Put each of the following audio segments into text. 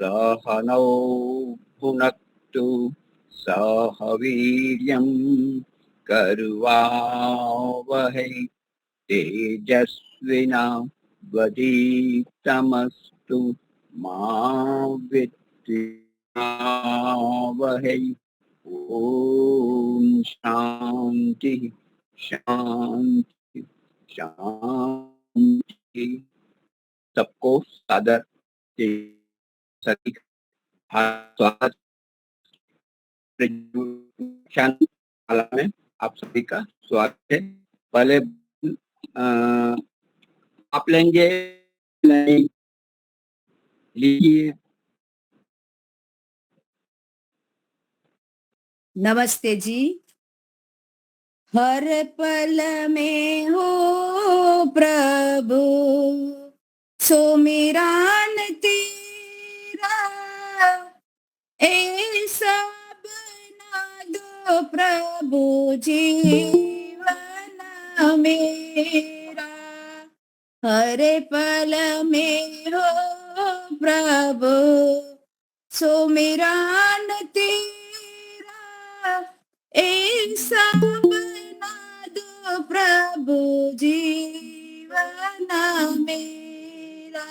सहनौ भुनक्तु सह वीर्यं कर्वावहै तेजस्विनावधीतमस्तु मा विद्विषावहै। ओम शांति शांति शांति। सबको सादर सभी का स्वागत में आप सभी का स्वागत है। पहले आप लेंगे लीजिए। नमस्ते जी। हर पल में हो प्रभु सुमिरन तेरा, ऐसा बना दो प्रभु जीवन मेरा। हर पल में हो प्रभु सुमिरन तेरा, ऐसा बना दो प्रभु जीवन मेरा।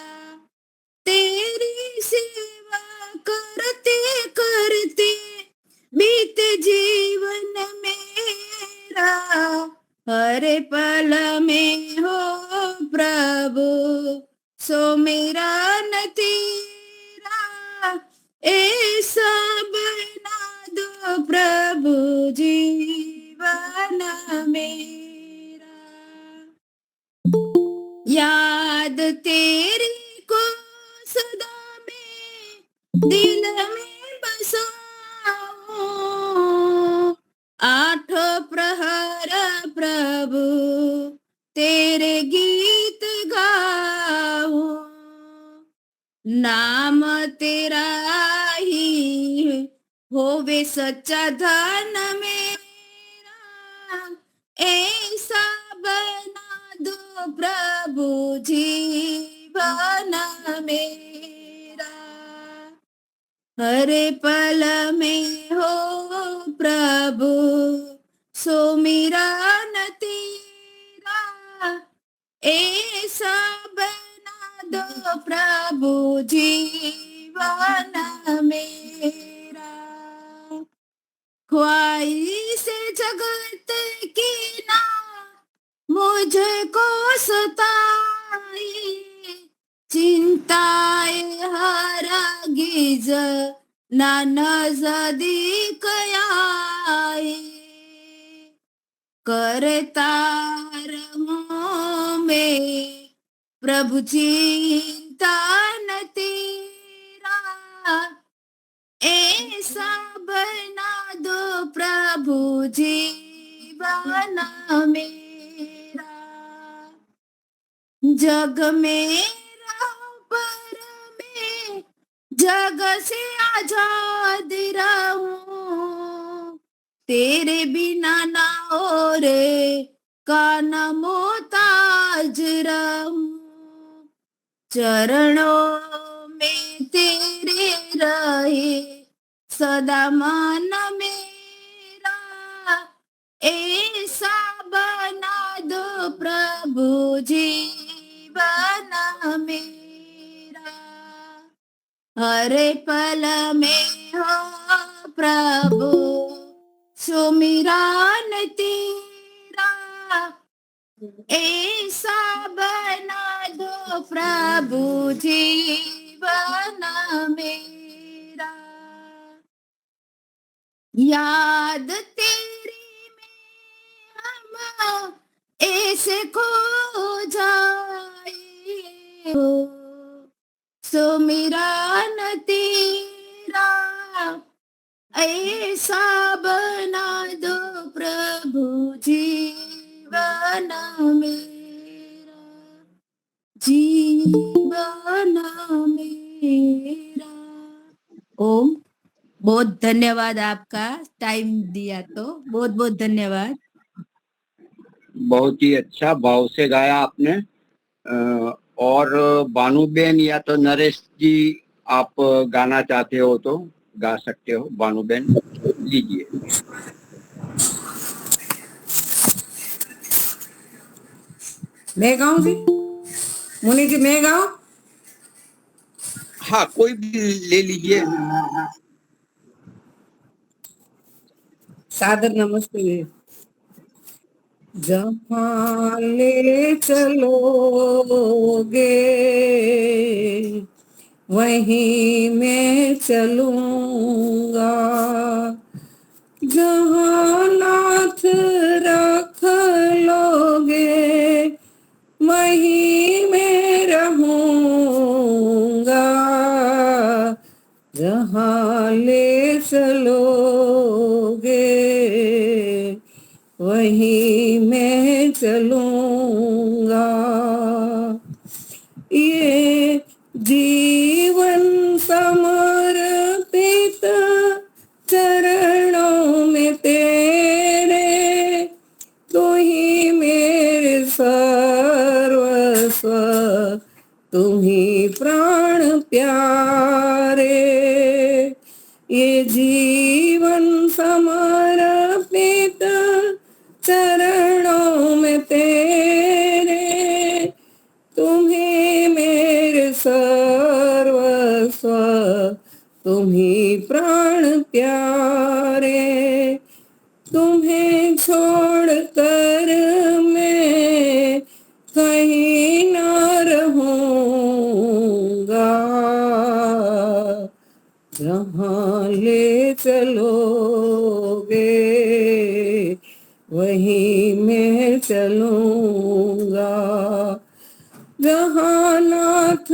तेरी सेवा करते करते बीत जीवन मेरा। हर पल में हो प्रभु सुमिरन तेरा, ऐसा बना दो प्रभु जीवन मेरा। याद तेरी को सदा में दिल में बसाऊं, आठ प्रहर प्रभु तेरे गीत गाऊं। नाम तेरा ही होवे सच्चा धन मेरा, ऐसा बना दो प्रभु जीवन मेरा। हर पल में हो प्रभु सुमिरन तेरा, ऐसा बना दो प्रभु जीवन मेरा। ख्वाहिश जगत की ना मुझको सताई, चिंताए हरगिज ना नजदीक आई। करता रहूं मैं प्रभु चिंतन तेरा, ऐसा बना दो प्रभु जीवन मेरा। जग में रहूं पर मैं जग से आजाद रहूं, तेरे बिना ना और का न मोहताज रहूं। चरणों में तेरे रहे सदा मन मेरा, ऐसा बना दो प्रभु जीवन मेरा। हर पल में हो प्रभु सुमिरन तेरा, ऐसा बना दो प्रभु जीवन मेरा। याद तेरी में हम ऐसे खो जाए, सुमिरन तेरा, ऐसा बना दो प्रभु जीवन मेरा। जीवन मेरा। ओम। बहुत धन्यवाद, आपका टाइम दिया तो बहुत बहुत धन्यवाद। बहुत ही अच्छा भाव से गाया आपने। और बानूबेन या तो नरेश जी आप गाना चाहते हो तो गा सकते हो। भानुबेन लीजिए। मैं गाऊं जी? मुनि जी मैं गाऊं? हाँ, कोई भी ले लीजिए। सादर नमस्ते। जहाँ ले चलोगे वहीं मैं चलूंगा, जहाँ नाथ रख लोगे वहीं मैं रहूंगा, जहाँ ले चलोगे वहीं मैं चलूंगा। ये जीवन समर्पित चरणों में तेरे, तू ही मेरे सर्वस्व, तू ही प्राण प्यारे। ये जीवन समर्पित चरणों में तेरे, तुम्हें मेरे सर्वस्व, तुम्ही प्राण प्यारे। तुम्हें छोड़कर मैं कहीं ना रहूंगा, जहाँ ले चलोगे वहीं मैं चलूंगा, जहाँ नाथ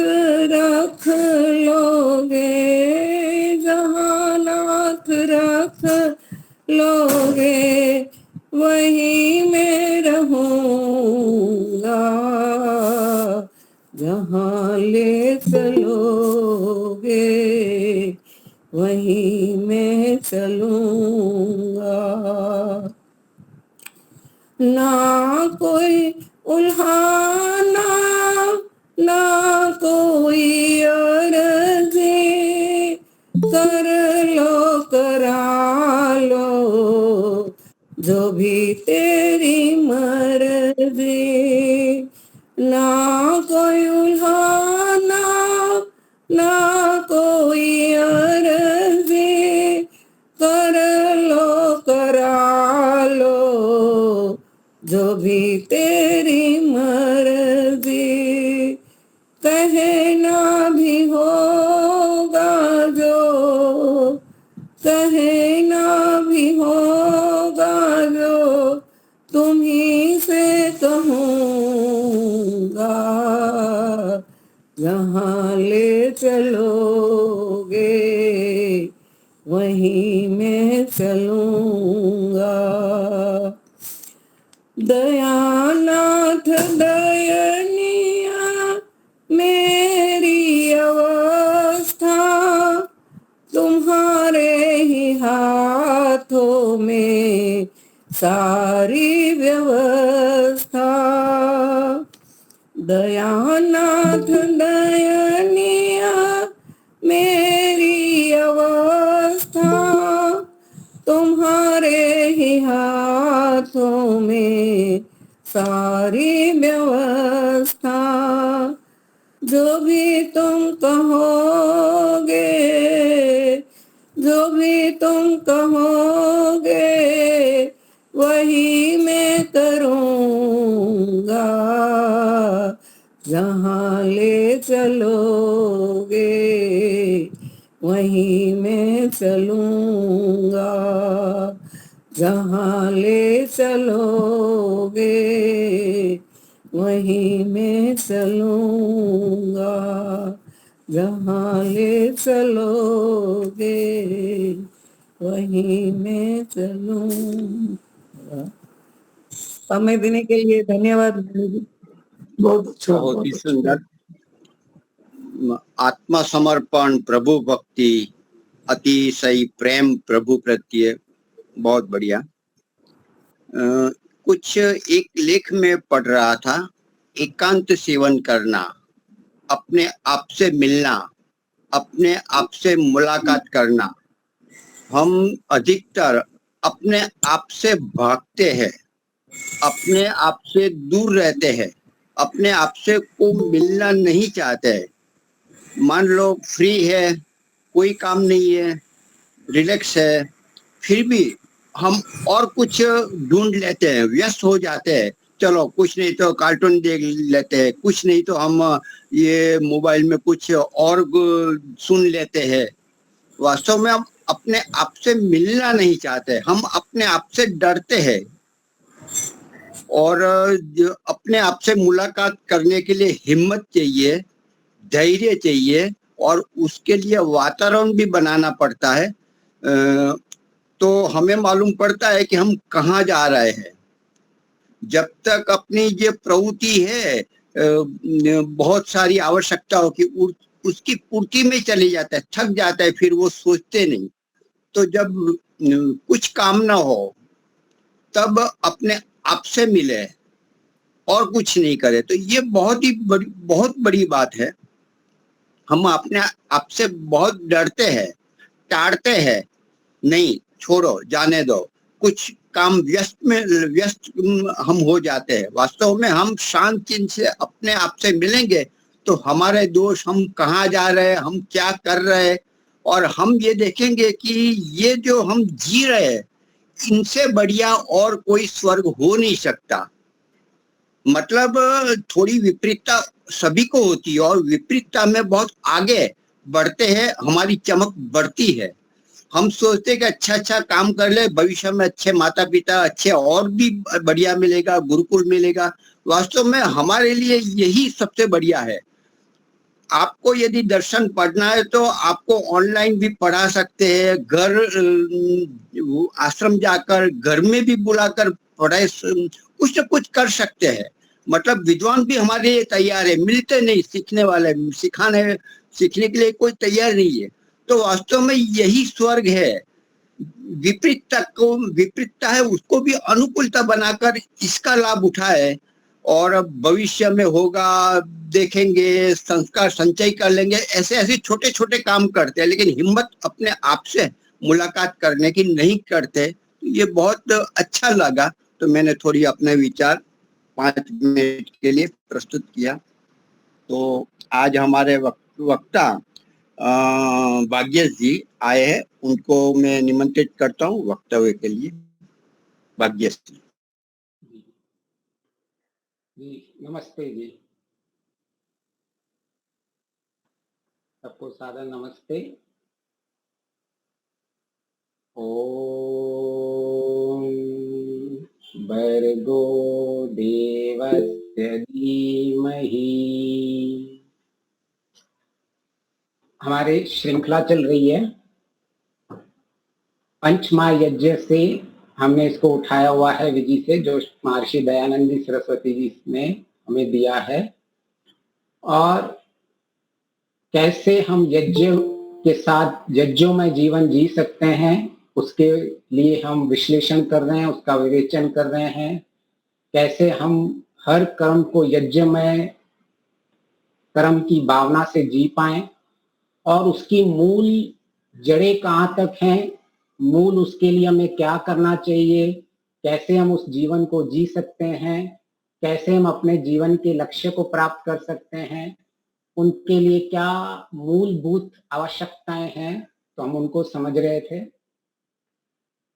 रख लोगे, जहाँ नाथ रख लोगे वहीं मैं रहूंगा, जहाँ ले चलोगे वहीं मैं चलूंगा। ना कोई उल्हाना ना कोई अर्जी, कर लो करा लो जो भी तेरी मर्जी। ना कोई उल्हाना ना कोई अर्जी, कर लो करा लो जो भी तेरी मर्जी। कहना भी होगा जो, कहना भी होगा जो, तुम्ही से कहूँगा, जहाँ ले चलोगे वहीं मैं चलूंगा। दयानाथ दयनिया मेरी अवस्था, तुम्हारे ही हाथों में सारी व्यवस्था। दयानाथ दयनिया मेरी अवस्था, तुम्हारे ही हाथों में सारी व्यवस्था। जो भी तुम कहोगे, जो भी तुम कहोगे वही मैं करूँगा, जहाँ ले चलोगे वहीं मैं चलूँगा, जहाँ ले चलोगे वहीं मैं चलूँगा, जहाँ ले चलोगे वहीं मैं चलूँगा। समय देने के लिए धन्यवाद। बहुत अच्छा, बहुत ही सुंदर। आत्मसमर्पण, प्रभु भक्ति, अतिशय प्रेम प्रभु प्रत्ये, बहुत बढ़िया। कुछ एक लेख में पढ़ रहा था, एकांत सेवन करना, अपने आप से मिलना, अपने आप से मुलाकात करना। हम अधिकतर अपने आप से भागते हैं, अपने आप से दूर रहते हैं, अपने आप से को मिलना नहीं चाहते हैं। मान लो फ्री है, कोई काम नहीं है, रिलैक्स है, फिर भी हम और कुछ ढूंढ लेते हैं, व्यस्त हो जाते हैं। चलो कुछ नहीं तो कार्टून देख लेते हैं, कुछ नहीं तो हम ये मोबाइल में कुछ और सुन लेते हैं। वास्तव में हम अपने आप से मिलना नहीं चाहते, हम अपने आप से डरते हैं। और अपने आप से मुलाकात करने के लिए हिम्मत चाहिए, धैर्य चाहिए, और उसके लिए वातावरण भी बनाना पड़ता है। तो हमें मालूम पड़ता है कि हम कहाँ जा रहे हैं। जब तक अपनी जो प्रवृत्ति है बहुत सारी आवश्यकताओं की, उसकी पूर्ति में चली जाता है, थक जाता है, फिर वो सोचते नहीं। तो जब कुछ काम ना हो तब अपने आप से मिले और कुछ नहीं करे, तो ये बहुत बड़ी बात है। हम अपने आप से बहुत डरते हैं, टाड़ते हैं, नहीं छोड़ो, जाने दो, कुछ काम व्यस्त हम हो जाते हैं। वास्तव में हम शांत चित्त से अपने आप से मिलेंगे तो हमारे दोष, हम कहाँ जा रहे हैं, हम क्या कर रहे हैं, और हम ये देखेंगे कि ये जो हम जी रहे हैं इनसे बढ़िया और कोई स्वर्ग हो नहीं सकता। मतलब थोड़ी विपरीतता सभी को होती है, और विपरीतता में बहुत आगे बढ़ते हैं, हमारी चमक बढ़ती है। हम सोचते हैं कि अच्छा काम कर ले, भविष्य में अच्छे माता पिता, अच्छे और भी बढ़िया मिलेगा, गुरुकुल मिलेगा। वास्तव में हमारे लिए यही सबसे बढ़िया है। आपको यदि दर्शन पढ़ना है तो आपको ऑनलाइन भी पढ़ा सकते हैं, घर आश्रम जाकर, घर में भी बुलाकर पढ़ाई कुछ न कुछ कर सकते हैं। मतलब विद्वान भी हमारे लिए तैयार है, मिलते नहीं सीखने वाले, सीखने के लिए कोई तैयार नहीं है। तो वास्तव में यही स्वर्ग है। विपरीतता है, उसको भी अनुकूलता बनाकर इसका लाभ उठाए, और भविष्य में होगा, देखेंगे, संस्कार संचय कर लेंगे। ऐसे छोटे छोटे काम करते हैं, लेकिन हिम्मत अपने आप से मुलाकात करने की नहीं करते। ये बहुत अच्छा लगा, तो मैंने थोड़ी अपने विचार 5 मिनट के लिए प्रस्तुत किया। तो आज हमारे वक्ता भाग्येश जी आए हैं, उनको मैं निमंत्रित करता हूँ वक्तव्य के लिए। भाग्येश जी। नमस्ते जी, सबको सादर नमस्ते। ओम भर्गो देवस्य धीमहि। हमारी श्रृंखला चल रही है, पंचमहायज्ञ से हमने इसको उठाया हुआ है विधि से, जो महर्षि दयानंद सरस्वती जी ने हमें दिया है। और कैसे हम यज्ञ के साथ यज्ञों में जीवन जी सकते हैं, उसके लिए हम विश्लेषण कर रहे हैं, उसका विवेचन कर रहे हैं। कैसे हम हर कर्म को यज्ञ में कर्म की भावना से जी पाएं, और उसकी मूल जड़ें कहाँ तक हैं, मूल उसके लिए हमें क्या करना चाहिए, कैसे हम उस जीवन को जी सकते हैं, कैसे हम अपने जीवन के लक्ष्य को प्राप्त कर सकते हैं, उनके लिए क्या मूलभूत आवश्यकताएं हैं, तो हम उनको समझ रहे थे।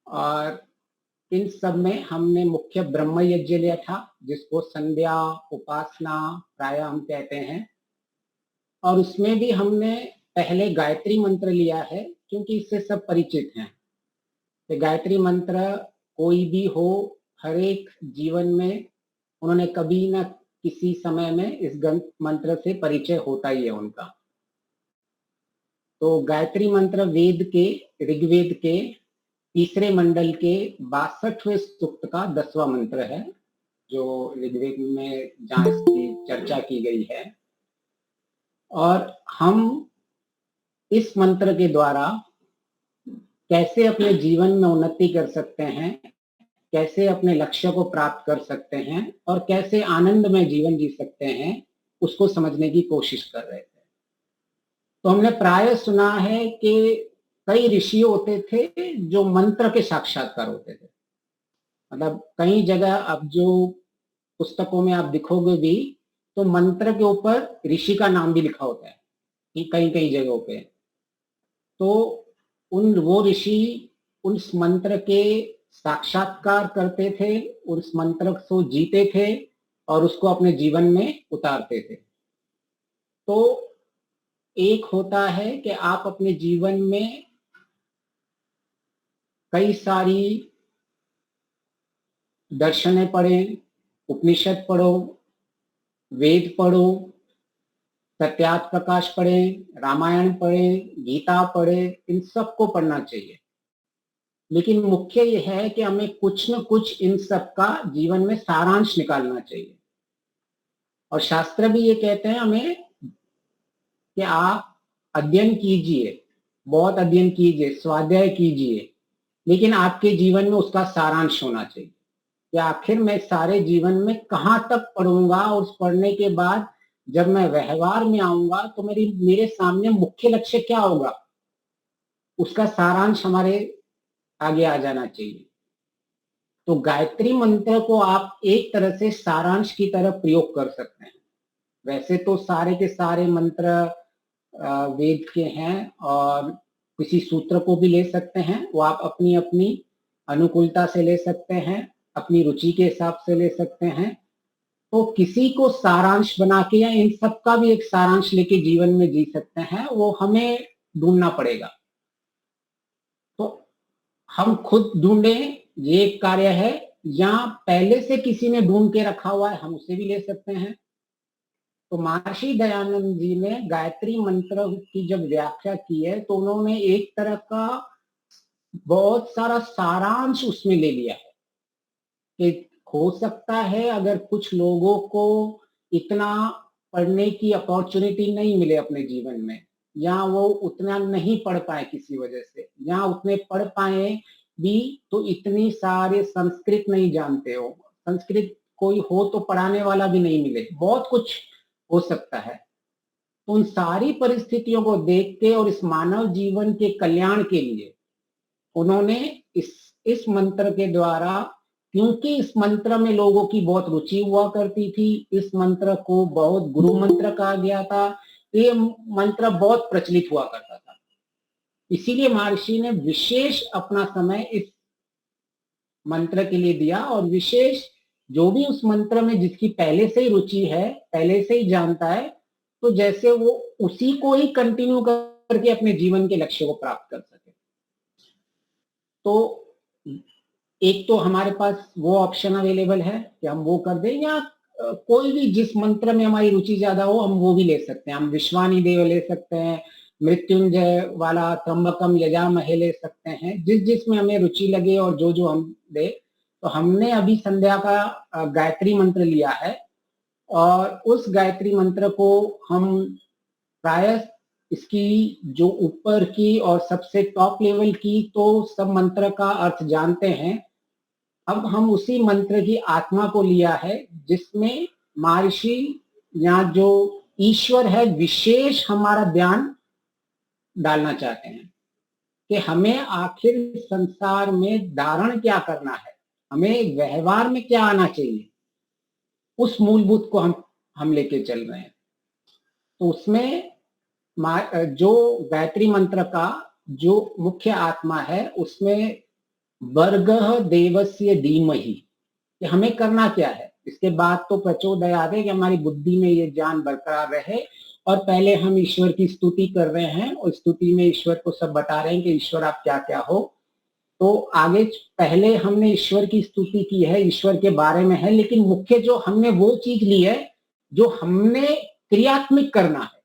और इन सब में हमने मुख्य ब्रह्म यज्ञ लिया था, जिसको संध्या उपासना प्राय हम कहते हैं। और उसमें भी हमने पहले गायत्री मंत्र लिया है, क्योंकि इससे सब परिचित हैं। तो गायत्री मंत्र कोई भी हो, हर एक जीवन में उन्होंने कभी न किसी समय में इस मंत्र से परिचय होता ही है उनका। तो गायत्री मंत्र वेद के, ऋग्वेद के तीसरे मंडल के 62वें सूक्त का 10वां मंत्र है, जो ऋग्वेद में जहाँ इसकी चर्चा की गई है। और हम इस मंत्र के द्वारा कैसे अपने जीवन में उन्नति कर सकते हैं, कैसे अपने लक्ष्य को प्राप्त कर सकते हैं, और कैसे आनंद में जीवन जी सकते हैं, उसको समझने की कोशिश कर रहे थे। तो हमने प्राय सुना है कि कई ऋषि होते थे जो मंत्र के साक्षात्कार होते थे। मतलब कई जगह अब जो पुस्तकों में आप दिखोगे भी तो मंत्र के ऊपर ऋषि का नाम भी लिखा होता है कि कई कई जगहों पे। तो वो ऋषि उस मंत्र के साक्षात्कार करते थे, उस मंत्र को जीते थे और उसको अपने जीवन में उतारते थे। तो एक होता है कि आप अपने जीवन में कई सारी दर्शनें पढ़ें, उपनिषद पढ़ो, वेद पढ़ो, सत्यार्थ प्रकाश पढ़ें, रामायण पढ़ें, गीता पढ़ें, इन सबको पढ़ना चाहिए। लेकिन मुख्य यह है कि हमें कुछ न कुछ इन सब का जीवन में सारांश निकालना चाहिए। और शास्त्र भी ये कहते हैं हमें कि आप अध्ययन कीजिए, बहुत अध्ययन कीजिए, स्वाध्याय कीजिए, लेकिन आपके जीवन में उसका सारांश होना चाहिए कि आखिर मैं सारे जीवन में कहाँ तक पढ़ूंगा और उस पढ़ने के बाद जब मैं व्यवहार में आऊंगा तो मेरे सामने मुख्य लक्ष्य क्या होगा, उसका सारांश हमारे आगे आ जाना चाहिए। तो गायत्री मंत्र को आप एक तरह से सारांश की तरह प्रयोग कर सकते हैं। वैसे तो सारे के सारे मंत्र वेद के हैं और किसी सूत्र को भी ले सकते हैं, वो आप अपनी अपनी अनुकूलता से ले सकते हैं, अपनी रुचि के हिसाब से ले सकते हैं। तो किसी को सारांश बना के या इन सब का भी एक सारांश लेके जीवन में जी सकते हैं, वो हमें ढूंढना पड़ेगा। तो हम खुद ढूंढें, ये एक कार्य है, या पहले से किसी ने ढूंढ के रखा हुआ है, हम उसे भी ले सकते हैं। तो महर्षि दयानंद जी ने गायत्री मंत्र की जब व्याख्या की है तो उन्होंने एक तरह का बहुत सारा सारांश उसमें ले लिया है कि हो सकता है अगर कुछ लोगों को इतना पढ़ने की अपॉर्चुनिटी नहीं मिले अपने जीवन में, या वो उतना नहीं पढ़ पाए किसी वजह से, या उतने पढ़ पाए भी तो इतनी सारे संस्कृत नहीं जानते हो, संस्कृत कोई हो तो पढ़ाने वाला भी नहीं मिले, बहुत कुछ हो सकता है। तो उन सारी परिस्थितियों को देख के और इस मानव जीवन के कल्याण के लिए उन्होंने इस मंत्र के द्वारा, क्योंकि इस मंत्र में लोगों की बहुत रुचि हुआ करती थी, इस मंत्र को बहुत गुरु मंत्र कहा गया था, ये मंत्र बहुत प्रचलित हुआ करता था, इसीलिए महर्षि ने विशेष अपना समय इस मंत्र के लिए दिया। और विशेष जो भी उस मंत्र में जिसकी पहले से ही रुचि है, पहले से ही जानता है, तो जैसे वो उसी को ही कंटिन्यू करके अपने जीवन के लक्ष्य को प्राप्त कर सके। तो एक तो हमारे पास वो ऑप्शन अवेलेबल है कि हम वो कर दें, या कोई भी जिस मंत्र में हमारी रुचि ज्यादा हो हम वो भी ले सकते हैं। हम विश्वानी देव ले सकते हैं, मृत्युंजय वाला, त्र्यंबकम यजामहे ले सकते हैं, जिस जिसमें हमें रुचि लगे और जो जो हम दे। तो हमने अभी संध्या का गायत्री मंत्र लिया है और उस गायत्री मंत्र को हम प्राय इसकी जो ऊपर की और सबसे टॉप लेवल की तो सब मंत्र का अर्थ जानते हैं। अब हम उसी मंत्र की आत्मा को लिया है जिसमें महर्षि या जो ईश्वर है विशेष हमारा ध्यान डालना चाहते हैं कि हमें आखिर संसार में धारण क्या करना है, हमें व्यवहार में क्या आना चाहिए, उस मूलभूत को हम लेके चल रहे हैं। तो उसमें जो गायत्री मंत्र का जो मुख्य आत्मा है उसमें वर्गः देवस्य धीमहि, कि हमें करना क्या है। इसके बाद तो प्रचोदयात् है कि हमारी बुद्धि में ये ज्ञान बरकरार रहे, और पहले हम ईश्वर की स्तुति कर रहे हैं और स्तुति में ईश्वर को सब बता रहे हैं कि ईश्वर आप क्या क्या हो। तो आगे पहले हमने ईश्वर की स्तुति की है, ईश्वर के बारे में है, लेकिन मुख्य जो हमने वो चीज ली है जो हमने क्रियात्मक करना है।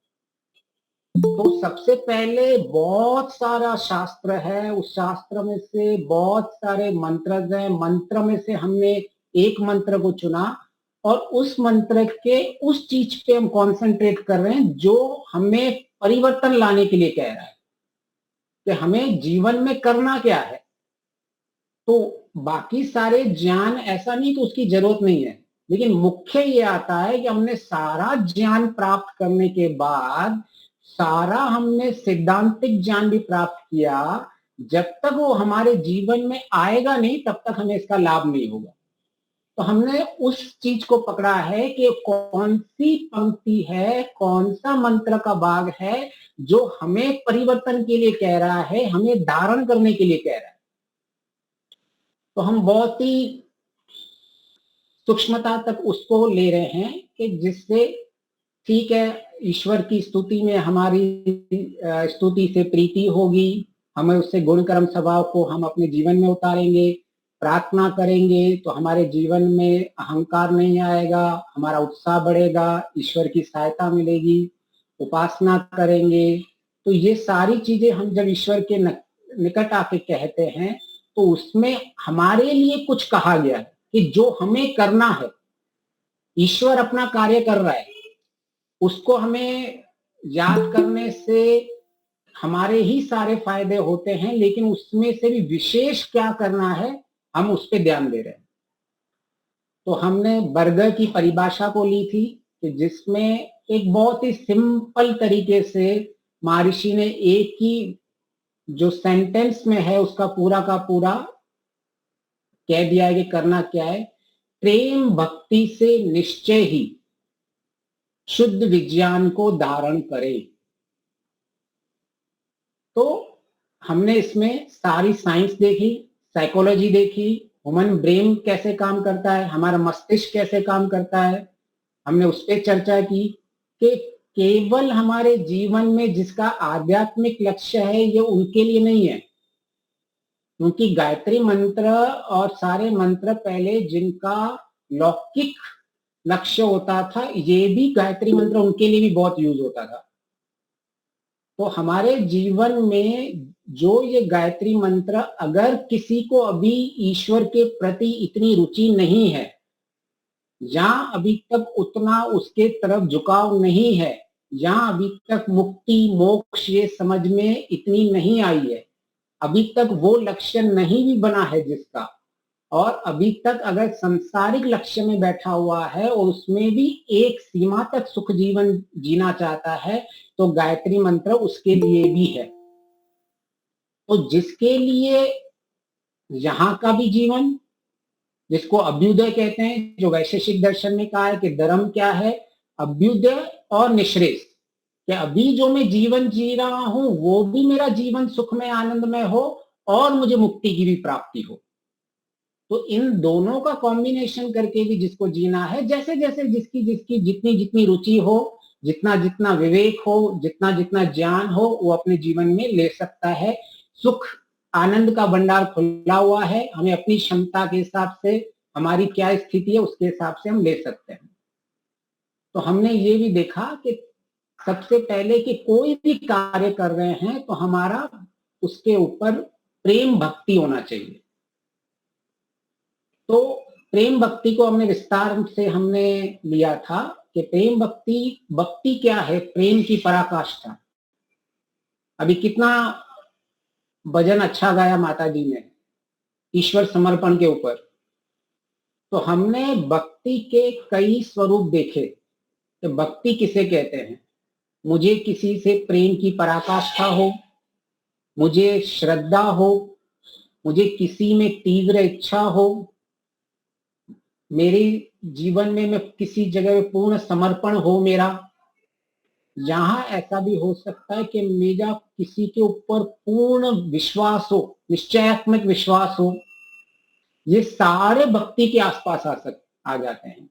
तो सबसे पहले बहुत सारा शास्त्र है, उस शास्त्र में से बहुत सारे मंत्र हैं, मंत्र में से हमने एक मंत्र को चुना और उस मंत्र के उस चीज पे हम कंसंट्रेट कर रहे हैं जो हमें परिवर्तन लाने के लिए कह रहा है कि हमें जीवन में करना क्या है। तो बाकी सारे ज्ञान ऐसा नहीं कि उसकी जरूरत नहीं है, लेकिन मुख्य ये आता है कि हमने सारा ज्ञान प्राप्त करने के बाद सारा हमने सिद्धांतिक ज्ञान भी प्राप्त किया, जब तक वो हमारे जीवन में आएगा नहीं तब तक हमें इसका लाभ नहीं होगा। तो हमने उस चीज को पकड़ा है कि कौन सी पंक्ति है, कौन सा मंत्र का भाग है जो हमें परिवर्तन के लिए कह रहा है, हमें धारण करने के लिए कह रहा है। तो हम बहुत ही सूक्ष्मता तक उसको ले रहे हैं कि जिससे ठीक है, ईश्वर की स्तुति में हमारी स्तुति से प्रीति होगी, हमें उससे गुण कर्म स्वभाव को हम अपने जीवन में उतारेंगे, प्रार्थना करेंगे तो हमारे जीवन में अहंकार नहीं आएगा, हमारा उत्साह बढ़ेगा, ईश्वर की सहायता मिलेगी, उपासना करेंगे। तो ये सारी चीजें हम जब ईश्वर के निकट आके कहते हैं तो उसमें हमारे लिए कुछ कहा गया है कि जो हमें करना है, ईश्वर अपना कार्य कर रहा है, उसको हमें याद करने से हमारे ही सारे फायदे होते हैं, लेकिन उसमें से भी विशेष क्या करना है हम उस पर ध्यान दे रहे हैं। तो हमने बर्गर की परिभाषा को ली थी कि जिसमें एक बहुत ही सिंपल तरीके से महर्षि ने एक ही जो सेंटेंस में है उसका पूरा का पूरा कह दिया है कि करना क्या है। प्रेम भक्ति से निश्चय ही शुद्ध विज्ञान को धारण करे। तो हमने इसमें सारी साइंस देखी, साइकोलॉजी देखी, ह्यूमन ब्रेन कैसे काम करता है, हमारा मस्तिष्क कैसे काम करता है, हमने उस पर चर्चा की कि केवल हमारे जीवन में जिसका आध्यात्मिक लक्ष्य है ये उनके लिए नहीं है, क्योंकि गायत्री मंत्र और सारे मंत्र पहले जिनका लौकिक लक्ष्य होता था, ये भी गायत्री मंत्र उनके लिए भी बहुत यूज होता था। तो हमारे जीवन में जो ये गायत्री मंत्र, अगर किसी को अभी ईश्वर के प्रति इतनी रुचि नहीं है या अभी तक उतना उसके तरफ झुकाव नहीं है या अभी तक मुक्ति मोक्ष ये समझ में इतनी नहीं आई है, अभी तक वो लक्ष्य नहीं भी बना है जिसका, और अभी तक अगर संसारिक लक्ष्य में बैठा हुआ है और उसमें भी एक सीमा तक सुख जीवन जीना चाहता है, तो गायत्री मंत्र उसके लिए भी है। तो जिसके लिए यहाँ का भी जीवन, जिसको अभ्युदय कहते हैं, जो वैशेषिक दर्शन में कहा है कि धर्म क्या है, अभ्युदय और निश्रेष्ठ, कि अभी जो मैं जीवन जी रहा हूं वो भी मेरा जीवन सुख में आनंद में हो और मुझे मुक्ति की भी प्राप्ति हो। तो इन दोनों का कॉम्बिनेशन करके भी जिसको जीना है, जैसे जैसे जिसकी जिसकी जितनी जितनी रुचि हो, जितना जितना विवेक हो, जितना जितना ज्ञान हो, वो अपने जीवन में ले सकता है। सुख आनंद का भंडार खुला हुआ है, हमें अपनी क्षमता के हिसाब से, हमारी क्या स्थिति है उसके हिसाब से हम ले सकते हैं। तो हमने ये भी देखा कि सबसे पहले कि कोई भी कार्य कर रहे हैं तो हमारा उसके ऊपर प्रेम भक्ति होना चाहिए। तो प्रेम भक्ति को हमने विस्तार से हमने लिया था कि प्रेम भक्ति क्या है, प्रेम की पराकाष्ठा। अभी कितना भजन अच्छा गाया माता जी ने ईश्वर समर्पण के ऊपर। तो हमने भक्ति के कई स्वरूप देखे कि भक्ति किसे कहते हैं। मुझे किसी से प्रेम की पराकाष्ठा हो, मुझे श्रद्धा हो, मुझे किसी में तीव्र इच्छा हो, मेरे जीवन में मैं किसी जगह पूर्ण समर्पण हो मेरा। यहां ऐसा भी हो सकता है कि मेरा किसी के ऊपर पूर्ण विश्वास हो, निश्चयात्मक विश्वास हो। ये सारे भक्ति के आसपास आ जाते हैं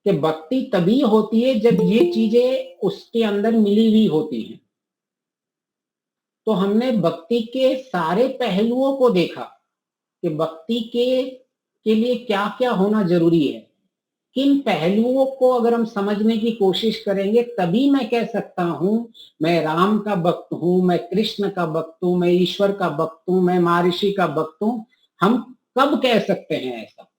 कि भक्ति तभी होती है जब ये चीजें उसके अंदर मिली हुई होती हैं। तो हमने भक्ति के सारे पहलुओं को देखा कि भक्ति के लिए क्या क्या होना जरूरी है। किन पहलुओं को अगर हम समझने की कोशिश करेंगे तभी मैं कह सकता हूं मैं राम का भक्त हूं, मैं कृष्ण का भक्त हूं, मैं ईश्वर का भक्त हूं, मैं महर्षि का भक्त हूं। हम कब कह सकते हैं ऐसा?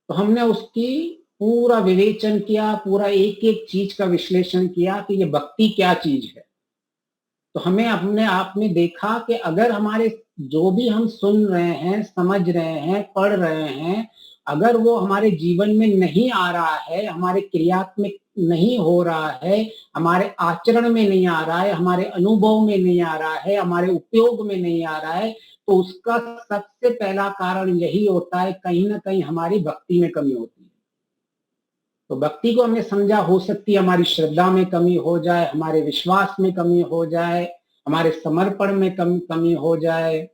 तो हमने उसकी पूरा विवेचन किया, पूरा एक एक चीज का विश्लेषण किया कि ये भक्ति क्या चीज है। तो हमें अपने आप में देखा कि अगर हमारे जो भी हम सुन रहे हैं, समझ रहे हैं, पढ़ रहे हैं, अगर वो हमारे जीवन में नहीं आ रहा है, हमारे क्रियात्मक नहीं हो रहा है, हमारे आचरण में नहीं आ रहा है, हमारे अनुभव में नहीं आ रहा है, हमारे उपयोग में नहीं आ रहा है, तो उसका सबसे पहला कारण यही होता है, कहीं ना कहीं हमारी भक्ति में कमी होती है। तो भक्ति को हमने समझा, हो सकती है हमारी श्रद्धा में कमी हो जाए, हमारे विश्वास में कमी हो जाए, हमारे समर्पण में कमी हो जाए।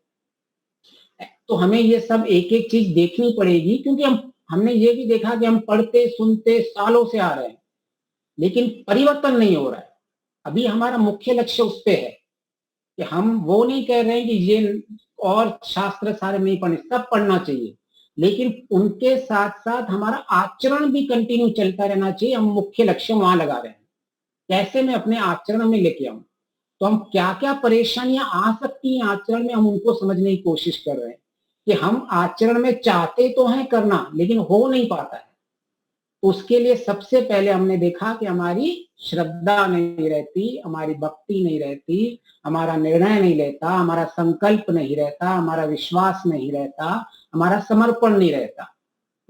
तो हमें ये सब एक एक चीज देखनी पड़ेगी, क्योंकि हमने ये भी देखा कि हम पढ़ते सुनते सालों से आ रहे हैं, लेकिन परिवर्तन नहीं हो रहा है। अभी हमारा मुख्य लक्ष्य उस पे है कि हम वो नहीं कह रहे हैं कि ये और शास्त्र सारे नहीं पढ़ने, सब पढ़ना चाहिए, लेकिन उनके साथ साथ हमारा आचरण भी कंटिन्यू चलता रहना चाहिए। हम मुख्य लक्ष्य वहां लगा रहे हैं, कैसे मैं अपने आचरण में लेके आऊं। तो हम क्या क्या परेशानियां आ सकती हैं आचरण में, हम उनको समझने की कोशिश कर रहे हैं कि हम आचरण में चाहते तो हैं करना, लेकिन हो नहीं पाता है। उसके लिए सबसे पहले हमने देखा कि हमारी श्रद्धा नहीं रहती, हमारी भक्ति नहीं रहती, हमारा निर्णय नहीं रहता, हमारा संकल्प नहीं रहता, हमारा विश्वास नहीं रहता, हमारा समर्पण नहीं रहता।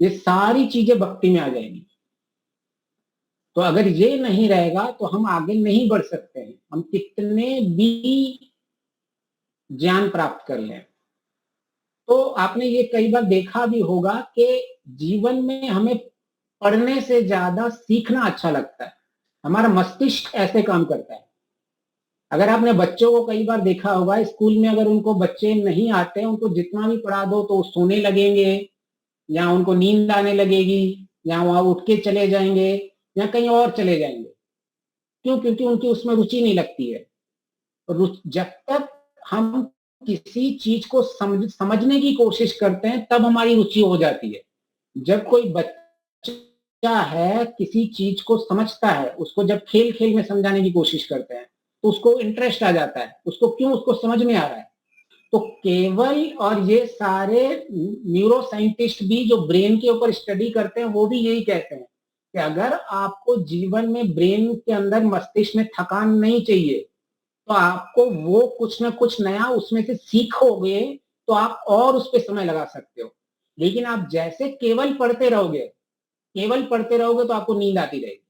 ये सारी चीजें भक्ति में आ जाएंगी। तो अगर ये नहीं रहेगा तो हम आगे नहीं बढ़ सकते हैं, हम कितने भी ज्ञान प्राप्त कर लें। तो आपने ये कई बार देखा भी होगा कि जीवन में हमें पढ़ने से ज्यादा सीखना अच्छा लगता है। हमारा मस्तिष्क ऐसे काम करता है। अगर आपने बच्चों को कई बार देखा होगा, स्कूल में अगर उनको बच्चे नहीं आते, उनको जितना भी पढ़ा दो तो सोने लगेंगे, या उनको नींद आने लगेगी, या वहां उठ के चले जाएंगे, या कहीं और चले जाएंगे। क्यों? क्योंकि उनकी उसमें रुचि नहीं लगती है। जब तक हम किसी चीज को समझने की कोशिश करते हैं, तब हमारी रुचि हो जाती है। जब कोई बच्चा है किसी चीज को समझता है, उसको जब खेल खेल में समझाने की कोशिश करते हैं तो उसको इंटरेस्ट आ जाता है। उसको क्यों? उसको समझ में आ रहा है। तो केवल, और ये सारे न्यूरो साइंटिस्ट भी जो ब्रेन के ऊपर स्टडी करते हैं वो भी यही कहते हैं कि अगर आपको जीवन में ब्रेन के अंदर, मस्तिष्क में थकान नहीं चाहिए, तो आपको वो कुछ ना कुछ नया उसमें से सीखोगे तो आप और उस पर समय लगा सकते हो। लेकिन आप जैसे केवल पढ़ते रहोगे तो आपको नींद आती रहेगी।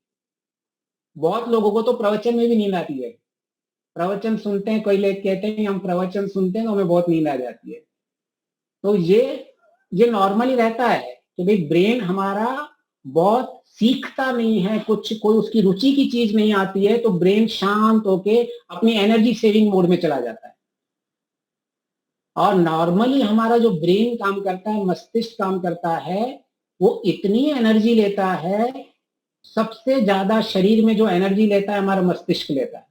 बहुत लोगों को तो प्रवचन में भी नींद आती है। प्रवचन सुनते हैं, कई लोग कहते हैं हम प्रवचन सुनते हैं तो हमें बहुत नींद आ जाती है। तो ये नॉर्मली रहता है कि भाई ब्रेन हमारा बहुत सीखता नहीं है, कोई उसकी रुचि की चीज नहीं आती है, तो ब्रेन शांत होके अपनी एनर्जी सेविंग मोड में चला जाता है। और नॉर्मली हमारा जो ब्रेन काम करता है, मस्तिष्क काम करता है, वो इतनी एनर्जी लेता है, सबसे ज्यादा शरीर में जो एनर्जी लेता है हमारा मस्तिष्क लेता है।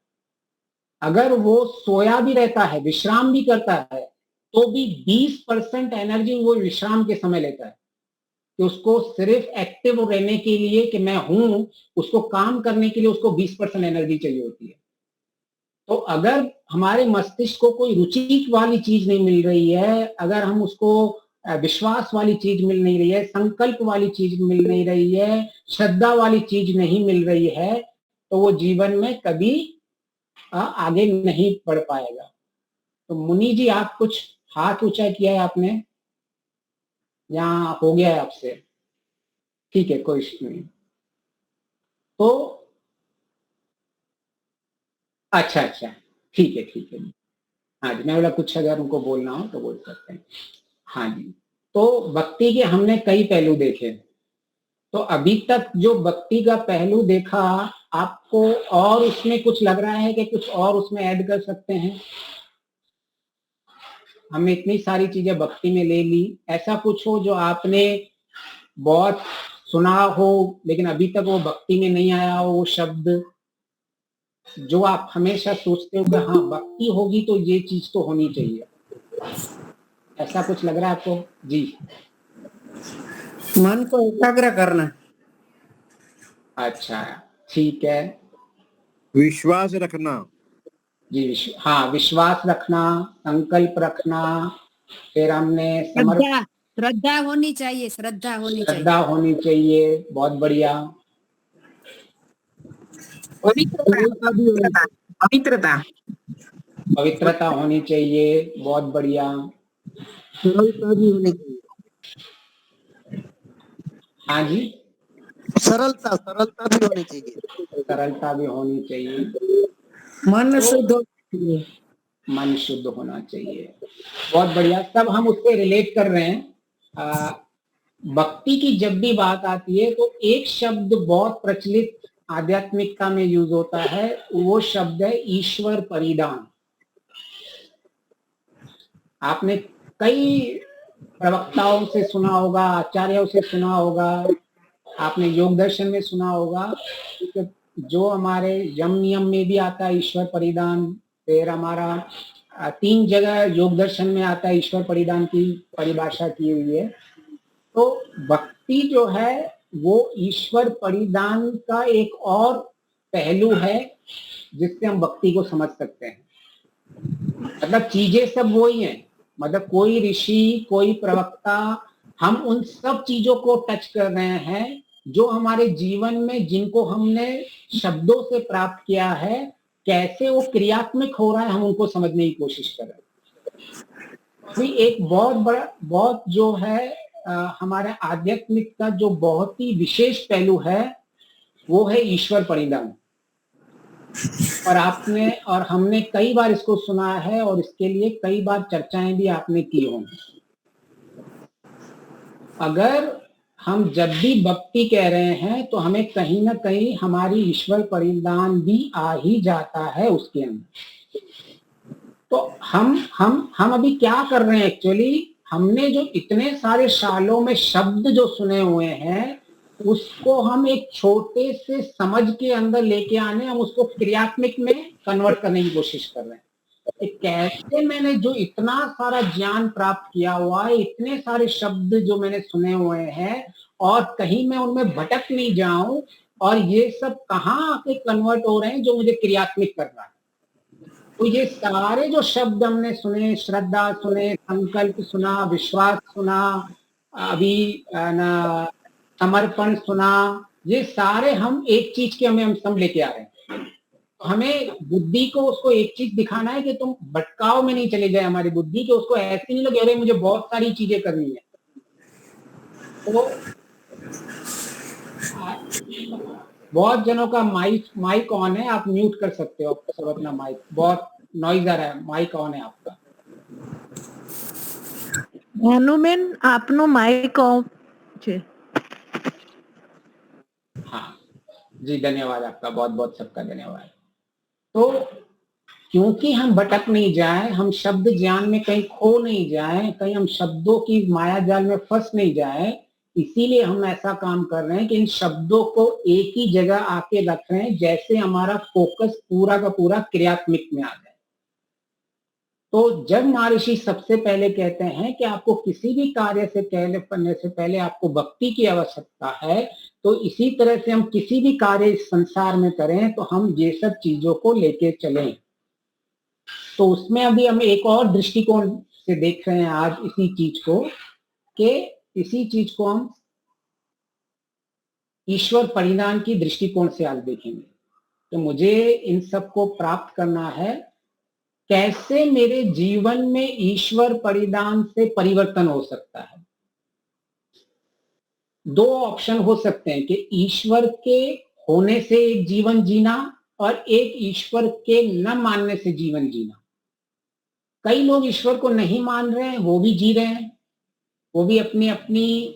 अगर वो सोया भी रहता है, विश्राम भी करता है, तो भी 20% एनर्जी वो विश्राम के समय लेता है। कि उसको सिर्फ एक्टिव रहने के लिए कि मैं हूं, उसको काम करने के लिए उसको 20% एनर्जी चाहिए होती है। तो अगर हमारे मस्तिष्क को कोई रुचि वाली चीज नहीं मिल रही है, अगर हम उसको विश्वास वाली चीज मिल नहीं रही है, संकल्प वाली चीज मिल नहीं रही है, श्रद्धा वाली चीज नहीं मिल रही है, तो वो जीवन में कभी आगे नहीं बढ़ पाएगा। तो मुनि जी, आप कुछ हाथ ऊंचा किया है आपने, या हो गया है आपसे? ठीक है, कोई इश्यू नहीं। तो अच्छा, ठीक है। हाँ जी, मैं बोला कुछ अगर उनको बोलना हो तो बोल सकते हैं। हाँ जी, तो भक्ति के हमने कई पहलू देखे। तो अभी तक जो भक्ति का पहलू देखा, आपको और उसमें कुछ लग रहा है कि कुछ और उसमें ऐड कर सकते हैं? हमने इतनी सारी चीजें भक्ति में ले ली, ऐसा कुछ हो जो आपने बहुत सुना हो लेकिन अभी तक वो भक्ति में नहीं आया हो, वो शब्द जो आप हमेशा सोचते हो कि हाँ भक्ति होगी तो ये चीज तो होनी चाहिए, ऐसा कुछ लग रहा है आपको? जी। मन को एकाग्र करना। अच्छा, ठीक है। विश्वास रखना। जी, हाँ, विश्वास रखना, संकल्प रखना, फिर हमने श्रद्धा होनी चाहिए, श्रद्धा होनी चाहिए। बहुत बढ़िया। पवित्रता होनी चाहिए। बहुत बढ़िया। हाँ जी, सरलता सरलता भी होनी चाहिए। सरलता भी होनी चाहिए, मन शुद्ध होना चाहिए। मन शुद्ध होना चाहिए। बहुत बढ़िया, सब हम उससे रिलेट कर रहे हैं। भक्ति की जब भी बात आती है तो एक शब्द बहुत प्रचलित आध्यात्मिकता में यूज होता है, वो शब्द है ईश्वर परिदान। आपने कई प्रवक्ताओं से सुना होगा, आचार्यों से सुना होगा, आपने योग दर्शन में सुना होगा कि जो हमारे यम नियम में भी आता है ईश्वर परिदान, फिर हमारा 3 जगह योग दर्शन में आता है ईश्वर परिदान की परिभाषा की हुई है। तो भक्ति जो है वो ईश्वर परिदान का एक और पहलू है जिससे हम भक्ति को समझ सकते हैं। मतलब चीजें सब वही हैं, मतलब कोई ऋषि, कोई प्रवक्ता, हम उन सब चीजों को टच कर रहे हैं जो हमारे जीवन में, जिनको हमने शब्दों से प्राप्त किया है, कैसे वो क्रियात्मक हो रहा है, हम उनको समझने की कोशिश कर रहे हैं। अभी एक बहुत बड़ा, बहुत जो है हमारे आध्यात्मिक का जो बहुत ही विशेष पहलू है वो है ईश्वर परिदान। और आपने और हमने कई बार इसको सुना है और इसके लिए कई बार चर्चाएं भी आपने की होंगी। अगर हम जब भी भक्ति कह रहे हैं तो हमें कहीं ना कहीं हमारी ईश्वर परिदान भी आ ही जाता है उसके अंदर। तो हम अभी क्या कर रहे हैं एक्चुअली, हमने जो इतने सारे सालों में शब्द जो सुने हुए हैं उसको हम एक छोटे से समझ के अंदर लेके आने, हम उसको क्रियात्मक में कन्वर्ट करने की कोशिश कर रहे हैं। कैसे मैंने जो इतना सारा ज्ञान प्राप्त किया हुआ है, इतने सारे शब्द जो मैंने सुने हुए हैं, और कहीं मैं उनमें भटक नहीं जाऊं, और ये सब कहाँ आके कन्वर्ट हो रहे हैं जो मुझे क्रियात्मक कर रहा है। तो ये सारे जो शब्द हमने सुने, श्रद्धा सुने, संकल्प सुना, विश्वास सुना, अभी समर्पण सुना, ये सारे हम एक चीज के हम सब लेके आ रहे हैं। हमें बुद्धि को उसको एक चीज दिखाना है कि तुम भटकाव में नहीं चले जाए हमारी बुद्धि, कि उसको ऐसे नहीं लगे अरे मुझे बहुत सारी चीजें करनी है। तो बहुत जनों का माइक ऑन है, आप म्यूट कर सकते हो सब अपना माइक, बहुत नॉइज आ रहा है, माइक ऑन है आपका। ભાનુબેન આપનો માઇક ઓફ છે। हाँ जी, धन्यवाद आपका, बहुत बहुत सबका धन्यवाद। तो क्योंकि हम भटक नहीं जाए, हम शब्द ज्ञान में कहीं खो नहीं जाए, कहीं हम शब्दों की माया जाल में फंस नहीं जाए, इसीलिए हम ऐसा काम कर रहे हैं कि इन शब्दों को एक ही जगह आके रख रहे हैं, जैसे हमारा फोकस पूरा का पूरा क्रियात्मक में आ जाए। तो जब महर्षि सबसे पहले कहते हैं कि आपको किसी भी कार्य से करने से पहले आपको भक्ति की आवश्यकता है, तो इसी तरह से हम किसी भी कार्य इस संसार में करें तो हम ये सब चीजों को लेके चलें। तो उसमें अभी हम एक और दृष्टिकोण से देख रहे हैं आज इसी चीज को, कि इसी चीज को हम ईश्वर परिणाम की दृष्टिकोण से आज देखेंगे। तो मुझे इन सब को प्राप्त करना है, कैसे मेरे जीवन में ईश्वर परिणाम से परिवर्तन हो सकता है। 2 ऑप्शन हो सकते हैं कि ईश्वर के होने से एक जीवन जीना और एक ईश्वर के न मानने से जीवन जीना। कई लोग ईश्वर को नहीं मान रहे हैं, वो भी जी रहे हैं, वो भी अपनी अपनी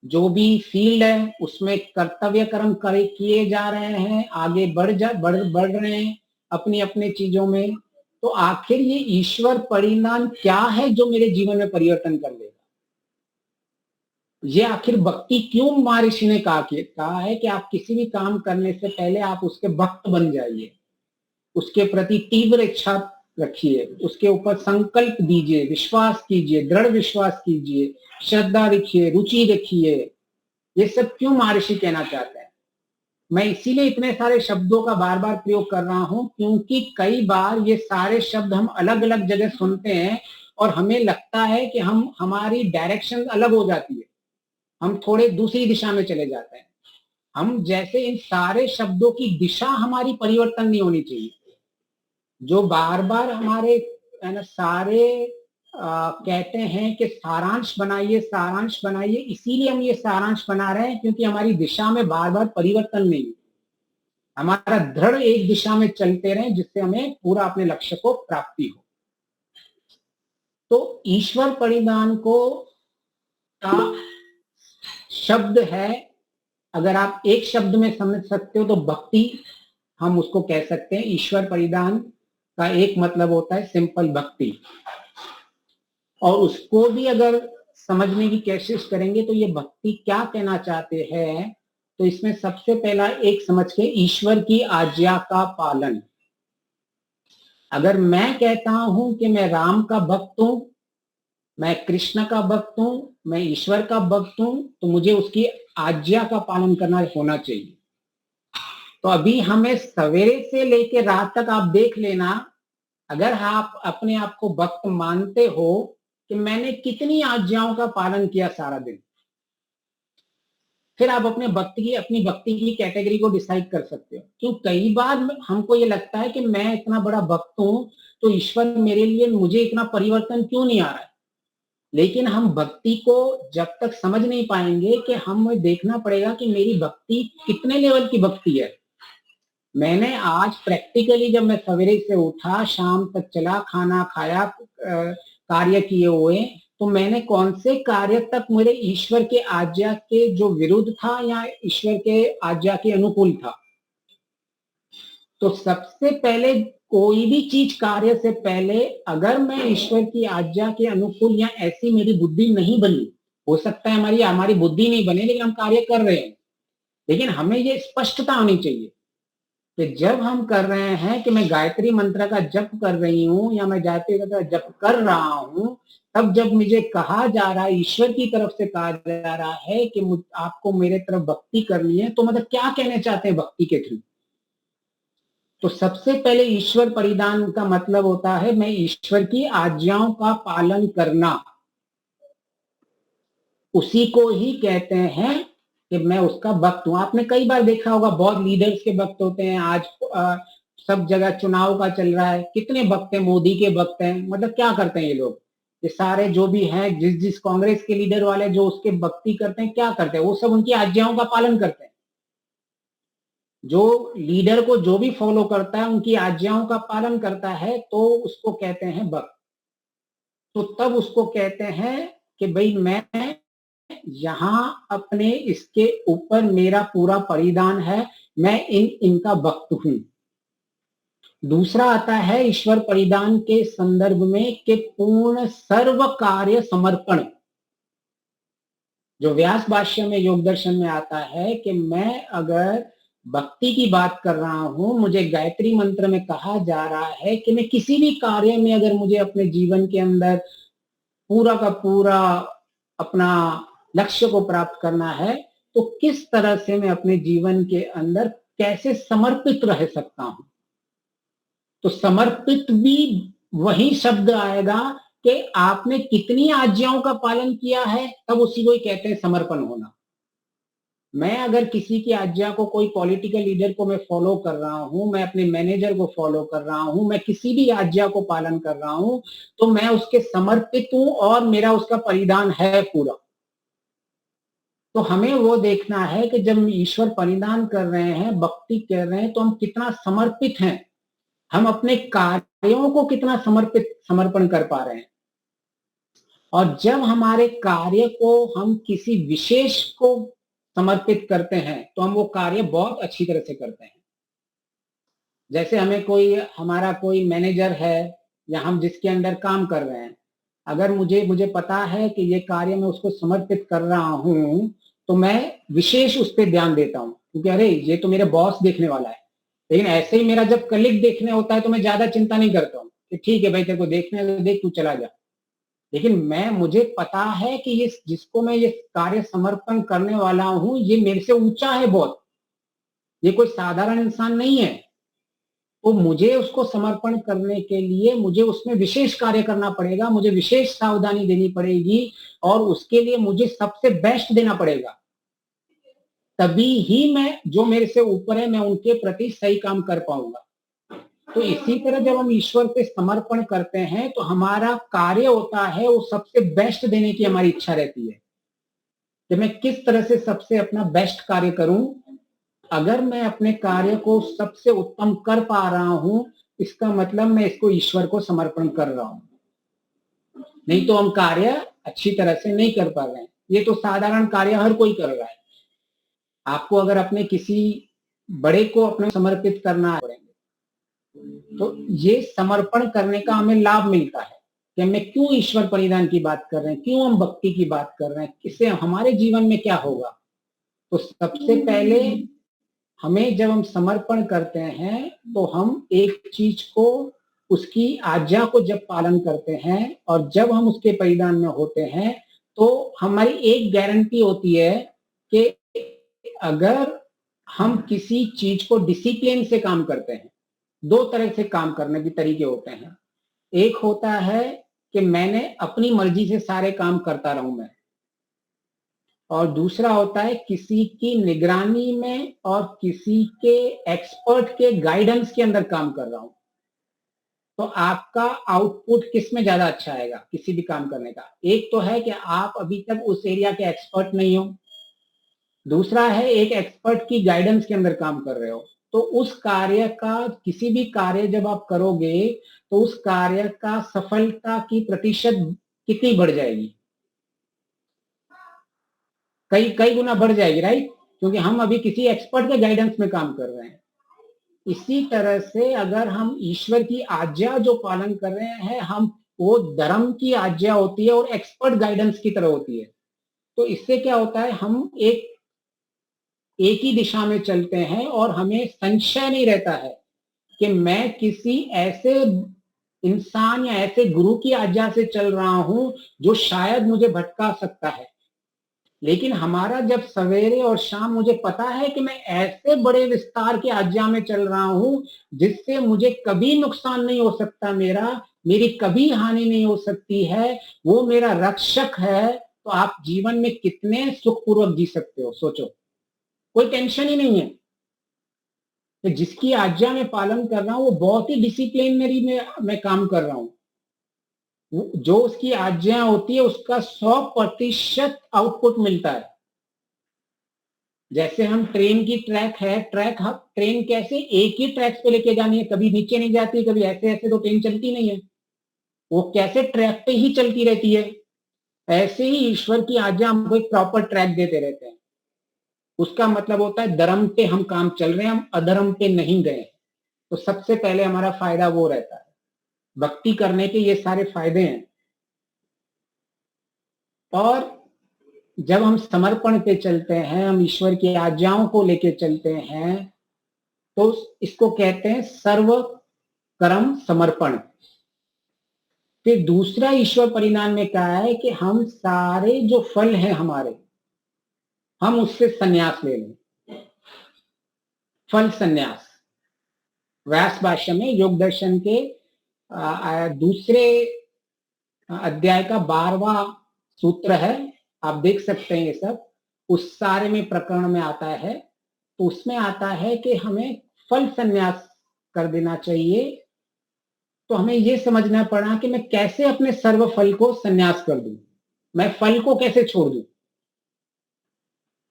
जो भी फील्ड है उसमें कर्तव्य कर्म किए जा रहे हैं, आगे बढ़ रहे हैं अपनी अपनी चीजों में। तो आखिर ये ईश्वर परिणाम क्या है जो मेरे जीवन में परिवर्तन कर देगा? ये आखिर भक्ति क्यों महर्षि ने कहा है कि आप किसी भी काम करने से पहले आप उसके भक्त बन जाइए, उसके प्रति तीव्र इच्छा रखिए, उसके ऊपर संकल्प दीजिए, विश्वास कीजिए, दृढ़ विश्वास कीजिए, श्रद्धा रखिए, रुचि रखिए। ये सब क्यों महर्षि कहना चाहते हैं? मैं इसीलिए इतने सारे शब्दों का बार बार प्रयोग कर रहा हूं, क्योंकि कई बार ये सारे शब्द हम अलग अलग जगह सुनते हैं और हमें लगता है कि हमारी डायरेक्शन अलग हो जाती है, हम थोड़े दूसरी दिशा में चले जाते हैं। हम जैसे इन सारे शब्दों की दिशा हमारी परिवर्तन नहीं होनी चाहिए। जो बार बार हमारे सारे कहते हैं कि सारांश बनाइए, सारांश बनाइए। इसीलिए हम ये सारांश बना रहे हैं क्योंकि हमारी दिशा में बार बार परिवर्तन नहीं है, हमारा दृढ़ एक दिशा में चलते रहें जिससे हमें पूरा अपने लक्ष्य को प्राप्ति हो। तो ईश्वर परिधान को का शब्द है, अगर आप एक शब्द में समझ सकते हो तो भक्ति हम उसको कह सकते हैं। ईश्वर परिधान का एक मतलब होता है सिंपल भक्ति, और उसको भी अगर समझने की कोशिश करेंगे तो ये भक्ति क्या कहना चाहते हैं, तो इसमें सबसे पहला एक समझ के ईश्वर की आज्ञा का पालन। अगर मैं कहता हूं कि मैं राम का भक्त हूं, मैं कृष्ण का भक्त हूं, मैं ईश्वर का भक्त हूं, तो मुझे उसकी आज्ञा का पालन करना होना चाहिए। तो अभी हमें सवेरे से लेकर रात तक आप देख लेना, अगर आप अपने आप को भक्त मानते हो कि मैंने कितनी आज्ञाओं का पालन किया सारा दिन, फिर आप अपनी भक्ति की कैटेगरी को डिसाइड कर सकते हो। क्यों कई बार हमको ये लगता है कि मैं इतना बड़ा भक्त हूं तो ईश्वर मेरे लिए, मुझे इतना परिवर्तन क्यों नहीं आ रहा है। लेकिन हम भक्ति को जब तक समझ नहीं पाएंगे कि हमें देखना पड़ेगा कि मेरी भक्ति कितने लेवल की भक्ति है। मैंने आज प्रैक्टिकली जब मैं सवेरे से उठा, शाम तक चला, खाना खाया, कार्य किए हुए, तो मैंने कौन से कार्य तक मेरे ईश्वर के आज्ञा के जो विरुद्ध था या ईश्वर के आज्ञा के अनुकूल था। तो सबसे पहले कोई भी चीज कार्य से पहले अगर मैं ईश्वर की आज्ञा के अनुकूल या ऐसी मेरी बुद्धि नहीं बनी, हो सकता है हमारी बुद्धि नहीं बने लेकिन हम कार्य कर रहे हैं, लेकिन हमें ये स्पष्टता होनी चाहिए कि जब हम कर रहे हैं कि मैं गायत्री मंत्र का जप कर रही हूं या मैं गायत्री मंत्र का जप कर रहा हूं, तब जब मुझे कहा जा रहा है, ईश्वर की तरफ से कहा जा रहा है कि आपको मेरे तरफ भक्ति करनी है, तो मतलब क्या कहना चाहते हैं भक्ति के थ्रू। तो सबसे पहले ईश्वर परिधान का मतलब होता है मैं ईश्वर की आज्ञाओं का पालन करना, उसी को ही कहते हैं कि मैं उसका भक्त हूं। आपने कई बार देखा होगा बहुत लीडर्स के भक्त होते हैं। आज सब जगह चुनाव का चल रहा है, कितने भक्त हैं, मोदी के भक्त हैं। मतलब क्या करते हैं ये लोग, ये सारे जो भी हैं, जिस कांग्रेस के लीडर वाले जो उसके भक्ति करते हैं, क्या करते हैं, वो सब उनकी आज्ञाओं का पालन करते हैं। जो लीडर को जो भी फॉलो करता है, उनकी आज्ञाओं का पालन करता है, तो उसको कहते हैं भक्त। तो तब उसको कहते हैं कि भाई मैं यहां अपने इसके ऊपर मेरा पूरा परिधान है, मैं इनका भक्त हूं। दूसरा आता है ईश्वर परिधान के संदर्भ में कि पूर्ण सर्व कार्य समर्पण, जो व्यास भाष्य में योग दर्शन में आता है कि मैं अगर भक्ति की बात कर रहा हूं, मुझे गायत्री मंत्र में कहा जा रहा है कि मैं किसी भी कार्य में अगर मुझे अपने जीवन के अंदर पूरा का पूरा अपना लक्ष्य को प्राप्त करना है, तो किस तरह से मैं अपने जीवन के अंदर कैसे समर्पित रह सकता हूं। तो समर्पित भी वही शब्द आएगा कि आपने कितनी आज्ञाओं का पालन किया है, तब उसी को ही कहते हैं समर्पण होना। मैं अगर किसी की आज्ञा को, कोई पॉलिटिकल लीडर को मैं फॉलो कर रहा हूं, मैं अपने मैनेजर को फॉलो कर रहा हूं, मैं किसी भी आज्ञा को पालन कर रहा हूं, तो मैं उसके समर्पित हूं और मेरा उसका परिधान है पूरा। तो हमें वो देखना है कि जब ईश्वर परिधान कर रहे हैं, भक्ति कर रहे हैं, तो हम कितना समर्पित हैं, हम अपने कार्यों को कितना समर्पण कर पा रहे हैं। और जब हमारे कार्य को हम किसी विशेष को समर्पित करते हैं, तो हम वो कार्य बहुत अच्छी तरह से करते हैं। जैसे हमारा कोई मैनेजर है या हम जिसके अंदर काम कर रहे हैं, अगर मुझे पता है कि ये कार्य मैं उसको समर्पित कर रहा हूं, तो मैं विशेष उस पर ध्यान देता हूं, क्योंकि अरे ये तो मेरे बॉस देखने वाला है। लेकिन ऐसे ही मेरा जब कलीग देखने होता है तो मैं ज्यादा चिंता नहीं करता हूँ कि ठीक है भाई, तेरे को देखने है तो देख, तू चला जा। लेकिन मुझे पता है कि ये जिसको मैं ये कार्य समर्पण करने वाला हूं, ये मेरे से ऊंचा है बहुत, ये कोई साधारण इंसान नहीं है। तो मुझे उसको समर्पण करने के लिए मुझे उसमें विशेष कार्य करना पड़ेगा, मुझे विशेष सावधानी देनी पड़ेगी, और उसके लिए मुझे सबसे बेस्ट देना पड़ेगा। तभी ही मैं, जो मेरे से ऊपर है, मैं उनके प्रति सही काम कर पाऊंगा। तो इसी तरह जब हम ईश्वर पे समर्पण करते हैं तो हमारा कार्य होता है वो सबसे बेस्ट देने की हमारी इच्छा रहती है कि मैं किस तरह से सबसे अपना बेस्ट कार्य करूं। अगर मैं अपने कार्य को सबसे उत्तम कर पा रहा हूं, इसका मतलब मैं इसको ईश्वर को समर्पण कर रहा हूं। नहीं तो हम कार्य अच्छी तरह से नहीं कर पा रहे हैं। ये तो साधारण कार्य हर कोई कर रहा है। आपको अगर अपने किसी बड़े को अपने समर्पित करना है तो ये समर्पण करने का हमें लाभ मिलता है कि हमें क्यों ईश्वर परिधान की बात कर रहे हैं, क्यों हम भक्ति की बात कर रहे हैं, इससे हमारे जीवन में क्या होगा। तो सबसे पहले हमें जब हम समर्पण करते हैं तो हम एक चीज को, उसकी आज्ञा को जब पालन करते हैं और जब हम उसके परिधान में होते हैं तो हमारी एक गारंटी होती है कि अगर हम किसी चीज को डिसिप्लिन से काम करते हैं, दो तरह से काम करने के तरीके होते हैं। एक होता है कि मैंने अपनी मर्जी से सारे काम करता रहूं मैं, और दूसरा होता है किसी की निगरानी में और किसी के एक्सपर्ट के गाइडेंस के अंदर काम कर रहा हूं। तो आपका आउटपुट किस में ज्यादा अच्छा आएगा किसी भी काम करने का? एक तो है कि आप अभी तक उस एरिया के एक्सपर्ट नहीं हो, दूसरा है एक एक्सपर्ट की गाइडेंस के अंदर काम कर रहे हो। तो उस कार्य का, किसी भी कार्य जब आप करोगे तो उस कार्य का सफलता की प्रतिशत कितनी बढ़ जाएगी? कई गुना बढ़ जाएगी, राइट? क्योंकि हम अभी किसी एक्सपर्ट के गाइडेंस में काम कर रहे हैं। इसी तरह से अगर हम ईश्वर की आज्ञा जो पालन कर रहे हैं, हम वो धर्म की आज्ञा होती है और एक्सपर्ट गाइडेंस की तरह होती है। तो इससे क्या होता है, हम एक ही दिशा में चलते हैं और हमें संशय नहीं रहता है कि मैं किसी ऐसे इंसान या ऐसे गुरु की आज्ञा से चल रहा हूं जो शायद मुझे भटका सकता है। लेकिन हमारा जब सवेरे और शाम मुझे पता है कि मैं ऐसे बड़े विस्तार की आज्ञा में चल रहा हूं जिससे मुझे कभी नुकसान नहीं हो सकता, मेरी कभी हानि नहीं हो सकती है, वो मेरा रक्षक है, तो आप जीवन में कितने सुखपूर्वक जी सकते हो। सोचो, कोई टेंशन ही नहीं है। तो जिसकी आज्ञा में पालन कर रहा हूं वो बहुत ही डिसिप्लिनरी में मैं काम कर रहा हूं। जो उसकी आज्ञा होती है उसका 100% आउटपुट मिलता है। जैसे हम ट्रेन की ट्रैक है, ट्रेन कैसे एक ही ट्रैक पे लेके जानी है, कभी नीचे नहीं जाती, कभी ऐसे ऐसे, तो ट्रेन चलती नहीं है, वो कैसे ट्रैक पे ही चलती रहती है। ऐसे ही ईश्वर की आज्ञा हमको एक प्रॉपर ट्रैक देते रहते हैं। उसका मतलब होता है धर्म पे हम काम चल रहे हैं, हम अधर्म पे नहीं गए। तो सबसे पहले हमारा फायदा वो रहता है। भक्ति करने के ये सारे फायदे हैं। और जब हम समर्पण पे चलते हैं, हम ईश्वर की आज्ञाओं को लेके चलते हैं, तो इसको कहते हैं सर्व कर्म समर्पण। फिर दूसरा ईश्वर परिणाम में कहा है कि हम सारे जो फल हैं हमारे, हम उससे संन्यास ले लें। फल संन्यास व्यास भाष्य में योग दर्शन के दूसरे अध्याय का 12वां सूत्र है, आप देख सकते हैं। ये सब उस सारे में प्रकरण में आता है। तो उसमें आता है कि हमें फल संन्यास कर देना चाहिए। तो हमें ये समझना पड़ा कि मैं कैसे अपने सर्व फल को संन्यास कर दूं, मैं फल को कैसे छोड़ दूं।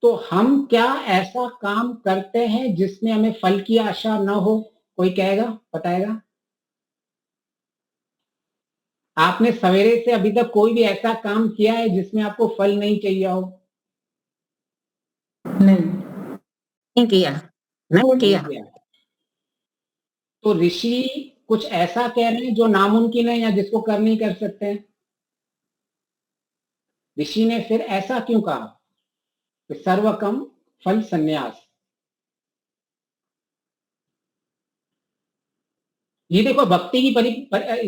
तो हम क्या ऐसा काम करते हैं जिसमें हमें फल की आशा न हो? कोई कहेगा, बताएगा? आपने सवेरे से अभी तक कोई भी ऐसा काम किया है जिसमें आपको फल नहीं चाहिए हो? नहीं किया, नहीं किया। तो ऋषि कुछ ऐसा कह रहे हैं जो नामुमकिन है या जिसको कर नहीं कर सकते हैं। ऋषि ने फिर ऐसा क्यों कहा? सर्वकम फल संन्यास। ये देखो भक्ति की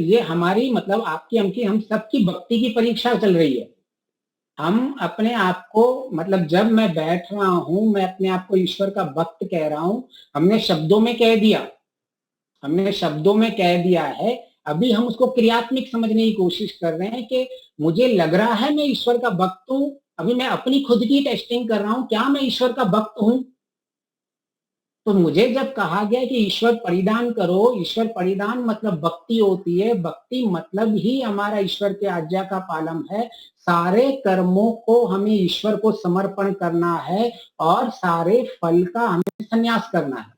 ये हमारी, मतलब आपकी, हमकी, हम सबकी भक्ति की परीक्षा चल रही है। हम अपने आप को, मतलब जब मैं बैठ रहा हूं, मैं अपने आप को ईश्वर का भक्त कह रहा हूं, हमने शब्दों में कह दिया है। अभी हम उसको क्रियात्मक समझने की कोशिश कर रहे हैं कि मुझे लग रहा है मैं ईश्वर का भक्त हूं। अभी मैं अपनी खुद की टेस्टिंग कर रहा हूं, क्या मैं ईश्वर का भक्त हूं? तो मुझे जब कहा गया कि ईश्वर परिधान करो, ईश्वर परिधान मतलब भक्ति होती है, भक्ति मतलब ही हमारा ईश्वर के आज्ञा का पालन है, सारे कर्मों को हमें ईश्वर को समर्पण करना है और सारे फल का हमें संन्यास करना है।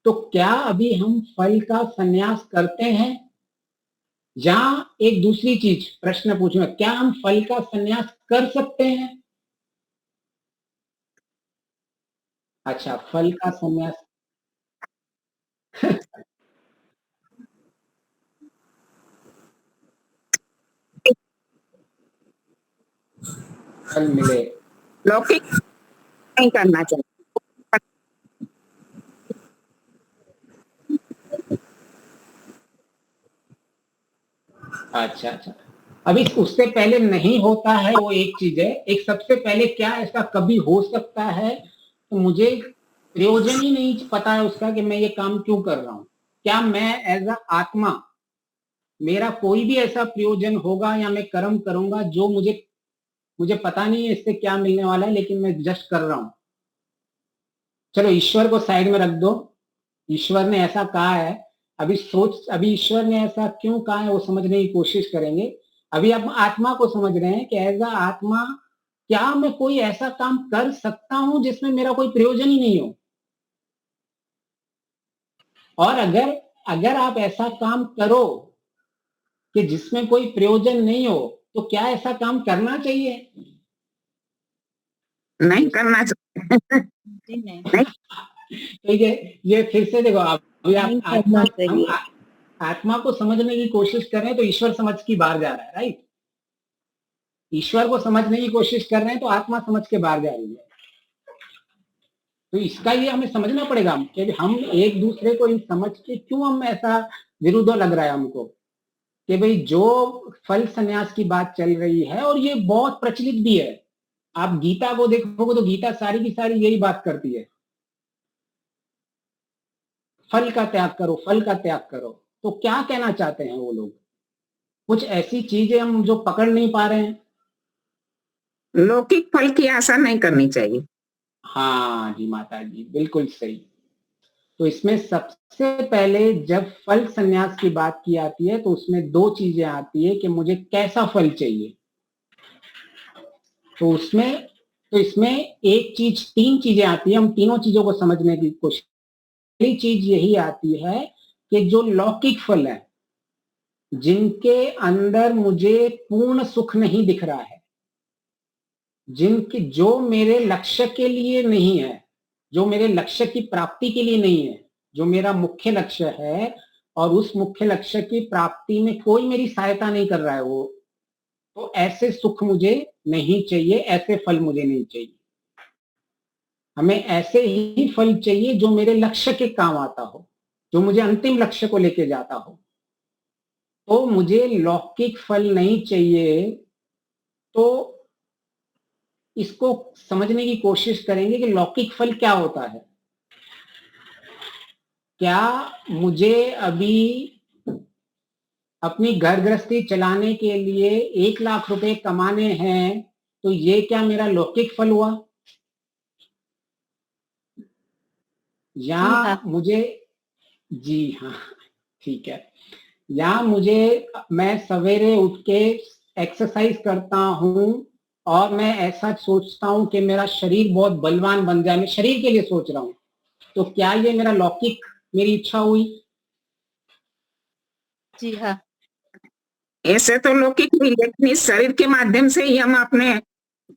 तो क्या अभी हम फल का संन्यास करते हैं? या एक दूसरी चीज प्रश्न पूछूंगा, क्या हम फल का संन्यास कर सकते हैं? अच्छा, फल का संन्यास फल मिले, लौकिक नहीं करना चाहिए। अच्छा अच्छा, अभी उससे पहले नहीं होता है वो एक चीज है, एक सबसे पहले क्या ऐसा कभी हो सकता है तो मुझे प्रयोजन ही नहीं पता है उसका कि मैं ये काम क्यों कर रहा हूं। क्या मैं एज अ आत्मा, मेरा कोई भी ऐसा प्रयोजन होगा या मैं कर्म करूंगा जो मुझे पता नहीं है इससे क्या मिलने वाला है, लेकिन मैं जस्ट कर रहा हूं। चलो ईश्वर को साइड में रख दो, ईश्वर ने ऐसा कहा है, अभी ईश्वर ने ऐसा क्यों कहा है वो समझने की कोशिश करेंगे। अभी आप आत्मा को समझ रहे हैं कि एज अ आत्मा क्या मैं कोई ऐसा काम कर सकता हूं जिसमें मेरा कोई प्रयोजन ही नहीं हो? और अगर आप ऐसा काम करो कि जिसमें कोई प्रयोजन नहीं हो, तो क्या ऐसा काम करना चाहिए? नहीं करना चाहिए। नहीं तो ये फिर से देखो, अभी आप नहीं करना चाहिए। आत्मा को समझने की कोशिश कर रहे हैं तो ईश्वर समझ की बाहर जा रहा है, राइट? ईश्वर को समझने की कोशिश कर रहे हैं तो आत्मा समझ के बाहर जा रही है। तो इसका ये हमें समझना पड़ेगा कि हम एक दूसरे को इन समझ के क्यों हम ऐसा विरुद्ध लग रहा है हमको कि भाई जो फल संन्यास की बात चल रही है, और ये बहुत प्रचलित भी है, आप गीता को देखोगे तो गीता सारी की सारी यही बात करती है, फल का त्याग करो, फल का त्याग करो। तो क्या कहना चाहते हैं वो लोग? कुछ ऐसी चीजें हम जो पकड़ नहीं पा रहे हैं। लौकिक फल की आशा नहीं करनी चाहिए। हाँ जी माता जी, बिल्कुल सही। तो इसमें सबसे पहले जब फल संन्यास की बात की आती है तो उसमें दो चीजें आती है कि मुझे कैसा फल चाहिए। तो इसमें एक चीज, तीन चीजें आती है, हम तीनों चीजों को समझने की कोशिश। पहली चीज यही आती है कि जो लौकिक फल है, जिनके अंदर मुझे पूर्ण सुख नहीं दिख रहा है, जो मेरे लक्ष्य के लिए नहीं है, जो मेरे लक्ष्य की प्राप्ति के लिए नहीं है, जो मेरा मुख्य लक्ष्य है और उस मुख्य लक्ष्य की प्राप्ति में कोई मेरी सहायता नहीं कर रहा है वो, तो ऐसे सुख मुझे नहीं चाहिए, ऐसे फल मुझे नहीं चाहिए। हमें ऐसे ही फल चाहिए जो मेरे लक्ष्य के काम आता हो, जो मुझे अंतिम लक्ष्य को लेके जाता हो। तो मुझे लौकिक फल नहीं चाहिए। तो इसको समझने की कोशिश करेंगे कि लौकिक फल क्या होता है। क्या मुझे अभी अपनी घर गृहस्थी चलाने के लिए 1 लाख रुपए कमाने हैं, तो ये क्या मेरा लौकिक फल हुआ? या मुझे, जी हाँ ठीक है, या मैं सवेरे उठ के एक्सरसाइज करता हूं और मैं ऐसा सोचता हूं कि मेरा शरीर बहुत बलवान बन जाए, मैं शरीर के लिए सोच रहा हूं, तो क्या ये मेरा लौकिक मेरी इच्छा हुई? जी हाँ। ऐसे तो लौकिक भी, लेकिन इस शरीर के माध्यम से ही हम अपने